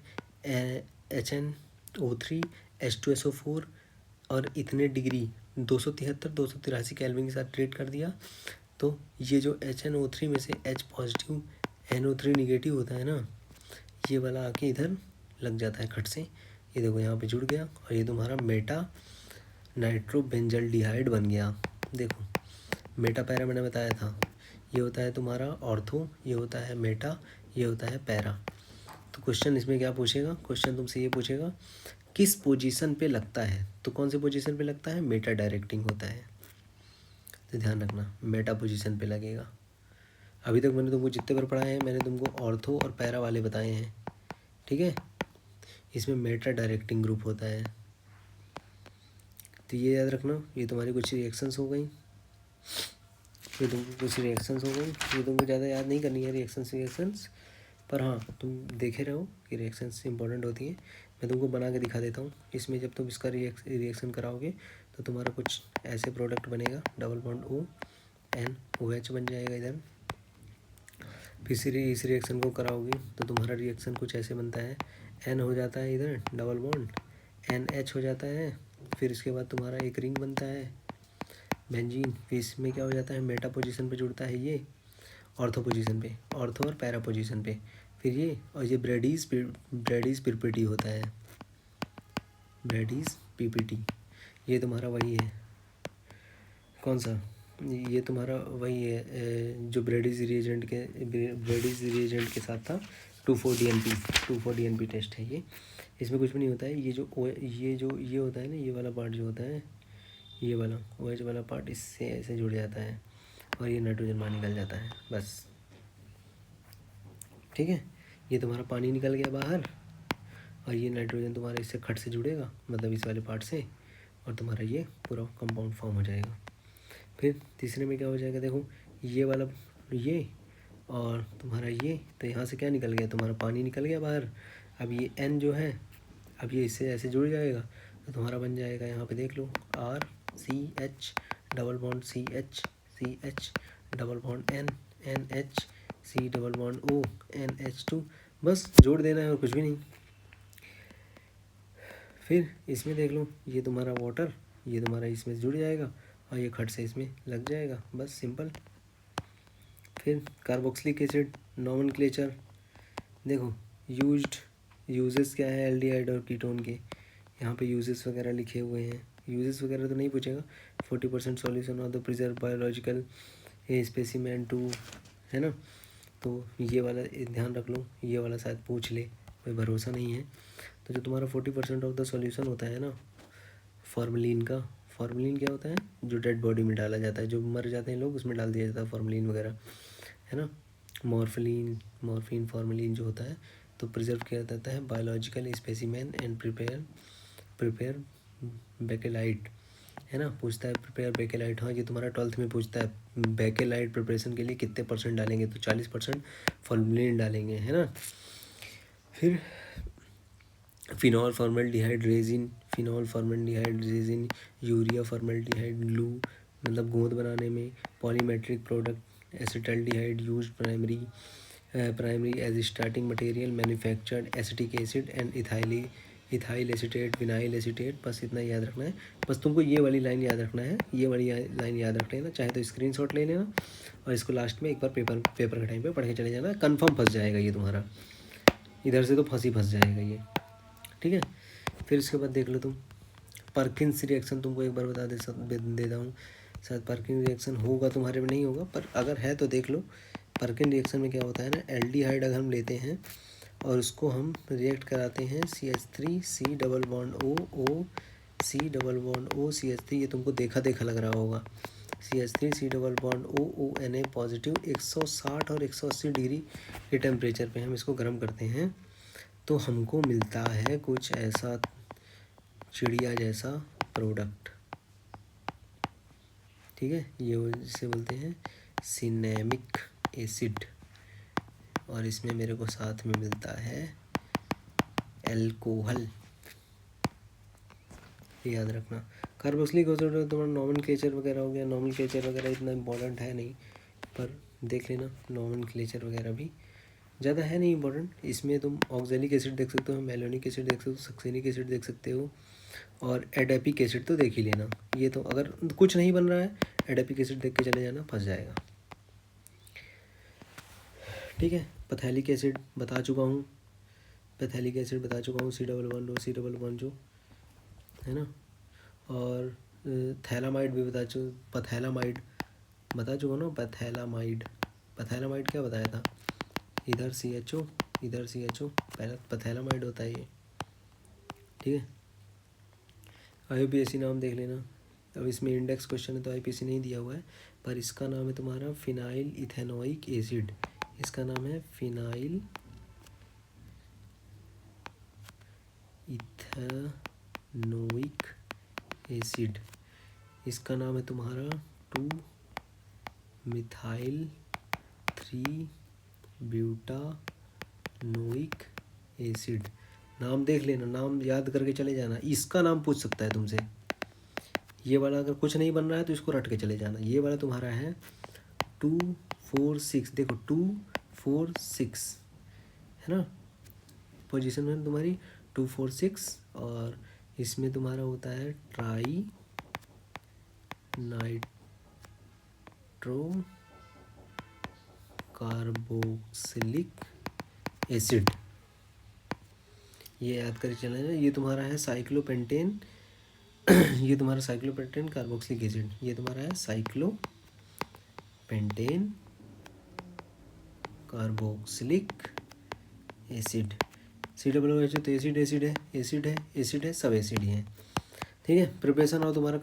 HNO3 H2SO4 और इतने डिग्री 273 केल्विन के साथ ट्रीट कर दिया। तो ये जो HNO3 में से H पॉजिटिव NO3 निगेटिव होता है ना, ये वाला आके इधर लग जाता है खट से, ये देखो यहाँ पे जुड़ गया और ये तुम्हारा मेटा नाइट्रोबेंजल्डिहाइड बन गया। देखो मेटा पैरा मैंने बताया था, ये होता है तुम्हारा ऑर्थो, ये होता है मेटा, ये होता है पैरा। तो क्वेश्चन इसमें क्या पूछेगा, क्वेश्चन तुमसे ये पूछेगा किस पोजीशन पे लगता है, तो कौन सी पोजीशन पे लगता है, मेटा डायरेक्टिंग होता है, तो ध्यान रखना मेटा पोजीशन पे लगेगा। अभी तक मैंने तुमको जितने बार पढ़ाए हैं मैंने तुमको ऑर्थो और पैरा वाले बताए हैं, ठीक है, इसमें मेटा डायरेक्टिंग ग्रुप होता है। तो ये याद रखना, ये तुम्हारी कुछ रिएक्शंस हो गई, ये तुमको कुछ रिएक्शंस हो गई, ये तुमको ज़्यादा याद नहीं करनी है रिएक्शंस, पर हाँ तुम देखे रहो कि रिएक्शंस इंपॉर्टेंट होती हैं। मैं तुमको बना के दिखा देता हूँ, इसमें जब तुम इसका रिएक्शन कराओगे तो तुम्हारा कुछ ऐसे प्रोडक्ट बनेगा, डबल बॉन्ड ONOH बन जाएगा इधर। फिर इस रिएक्शन को कराओगे तो तुम्हारा रिएक्शन कुछ ऐसे बनता है, N हो जाता है इधर डबल बॉन्ड, NH हो जाता है, फिर इसके बाद तुम्हारा एक रिंग बनता है बेंजीन, फिर इसमें क्या हो जाता है, मेटा पोजीशन पे जुड़ता है ये ऑर्थो पोजीशन पे, ऑर्थो और पैरा पोजीशन पे, फिर ये और ये ब्रैडीज PPT होता है, ब्रैडीज PPT, ये तुम्हारा वही है, कौन सा, ये तुम्हारा वही है जो ब्रैडीज रिएजेंट के साथ था, 2,4-DNP टेस्ट है ये। इसमें कुछ भी नहीं होता है, ये होता है ना, ये वाला पार्ट जो होता है, ये वाला OH वाला पार्ट इससे ऐसे जुड़ जाता है और ये नाइट्रोजन बाहर निकल जाता है, बस ठीक है। ये तुम्हारा पानी निकल गया बाहर और ये नाइट्रोजन तुम्हारा इससे खट से जुड़ेगा, मतलब इस वाले पार्ट से, और तुम्हारा ये पूरा कंपाउंड फॉर्म हो जाएगा। फिर तीसरे में क्या हो जाएगा, देखो ये वाला ये और तुम्हारा ये, तो यहाँ से क्या निकल गया, तुम्हारा पानी निकल गया बाहर। अब ये N जो है, अब ये इससे ऐसे जुड़ जाएगा तो तुम्हारा बन जाएगा, यहाँ पे देख लो RCH double bond CH double bond NH C double bond O NH2, बस जोड़ देना है और कुछ भी नहीं। फिर इसमें देख लो ये तुम्हारा वाटर, ये तुम्हारा इसमें जुड़ जाएगा और ये खट से इसमें लग जाएगा, बस सिंपल। फिर कार्बोक्सिलिक एसिड नॉमेनक्लेचर, देखो यूजेस क्या है एल्डिहाइड और कीटोन के, यहाँ पे यूजेस वगैरह लिखे हुए हैं, यूजेस वगैरह तो नहीं पूछेगा। 40% solution of the preserve biological specimen to, है ना, तो ये वाला ध्यान रख लो, ये वाला शायद पूछ ले, कोई भरोसा नहीं है। तो जो तुम्हारा 40% ऑफ द सॉल्यूशन होता है ना फॉर्मलिन का, फॉर्मलिन क्या होता है, जो डेड बॉडी में डाला जाता है, जो मर जाते हैं लोग उसमें डाल दिया जाता है फॉर्मलिन वगैरह, है ना, मॉर्फिन फॉर्मलिन जो होता है, तो प्रिजर्व किया जाता है biological specimen and prepare bakelite, है ना, पूछता है प्रिपेयर बेकेलाइट, हाँ ये तुम्हारा 12th में पूछता है, बेकेलाइट प्रिपरेशन के लिए कितने % डालेंगे, तो 40% फॉर्मलिन डालेंगे, है ना। फिर phenol formaldehyde resin, urea formaldehyde glue, मतलब गोंद बनाने में, polymetric product acetaldehyde used primary as starting material, manufactured acetic acid and ethyl acetate, vinyl acetate, बस इतना याद रखना है। बस तुमको ये वाली लाइन याद रखना है, ये वाली लाइन याद रख लेना, चाहे तो स्क्रीनशॉट ले लेना और इसको लास्ट में एक बार पेपर के टाइम पे पढ़ के चले जाना, कंफर्म फंस जाएगा ये तुम्हारा, इधर से तो फंस जाएगा ये, ठीक है। फिर इसके बाद देख लो तुम परकिंस रिएक्शन तुमको एक बार बता देता हूँ, शायद परकिन रिएक्शन होगा तुम्हारे में, नहीं होगा, पर अगर है तो देख लो। परकिन रिएक्शन में क्या होता है ना, एल्डिहाइड अगर हम लेते हैं और उसको हम रिएक्ट कराते हैं CH3 C double bond O C double bond O CH3, ये तुमको देखा लग रहा होगा। CH3 C double bond O Na positive 160 और 180 डिग्री के टेम्परेचर पे हम इसको गर्म करते हैं तो हमको मिलता है कुछ ऐसा चिड़िया जैसा प्रोडक्ट। ठीक है, ये जिसे बोलते हैं सिनेमिक एसिड, और इसमें मेरे को साथ में मिलता है एल्कोहल, याद रखना। कार्बोक्सिलिक एसिड तुम्हारा नॉमेनक्लेचर वगैरह हो गया, नॉमेनक्लेचर वगैरह इतना इम्पोर्टेंट है नहीं, पर देख लेना, नॉमेनक्लेचर वगैरह भी ज़्यादा है नहीं इम्पोर्टेंट। इसमें तुम ऑक्जेलिक एसिड देख सकते हो, मेलोनिक एसिड देख सकते हो, सक्सेनिक एसिड देख सकते हो, और एडेपिक एसिड तो देख ही लेना। ये तो अगर कुछ नहीं बन रहा है, एडेपिक एसिड देख के चले जाना, फंस जाएगा। ठीक है, पैथेलिक एसिड बता चुका हूँ, पैथेलिक एसिड बता चुका हूँ, C double bond O C double bond जो है ना, और थैलामाइड भी पैथैलामाइड बता चुका हूँ ना, पैथैलामाइड क्या बताया था, इधर CHO इधर CHO, पहला पैथैलामाइड होता है ये। ठीक है, IUPAC नाम देख लेना। अब इसमें इंडेक्स क्वेश्चन है तो IUPAC नहीं दिया हुआ है, पर इसका नाम है तुम्हारा फिनाइल इथेनोइक एसिड, इसका नाम है फिनाइल इथेनोइक एसिड, इसका नाम है तुम्हारा 2-मिथाइल 3-ब्यूटानोइक एसिड। नाम देख लेना, नाम याद करके चले जाना। इसका नाम पूछ सकता है तुमसे, ये वाला अगर कुछ नहीं बन रहा है तो इसको रट के चले जाना। ये वाला तुम्हारा है 2-4-6, देखो 2-4-6 है ना, पोजीशन में तुम्हारी 2-4-6, और इसमें तुम्हारा होता है ट्राई नाइट्रो कार्बोक्सिलिक एसिड, ये याद करके चलना है। ये तुम्हारा है साइक्लोपेंटेन ये तुम्हारा साइक्लोपेंटेन कार्बोक्सिलिक एसिड, ये तुम्हारा है साइक्लोपेंटेन कार्बोक्सिलिक एसिड। COOH तो एसिड है, सब एसिड ही हैं। ठीक है, प्रिपरेशन और तुम्हारा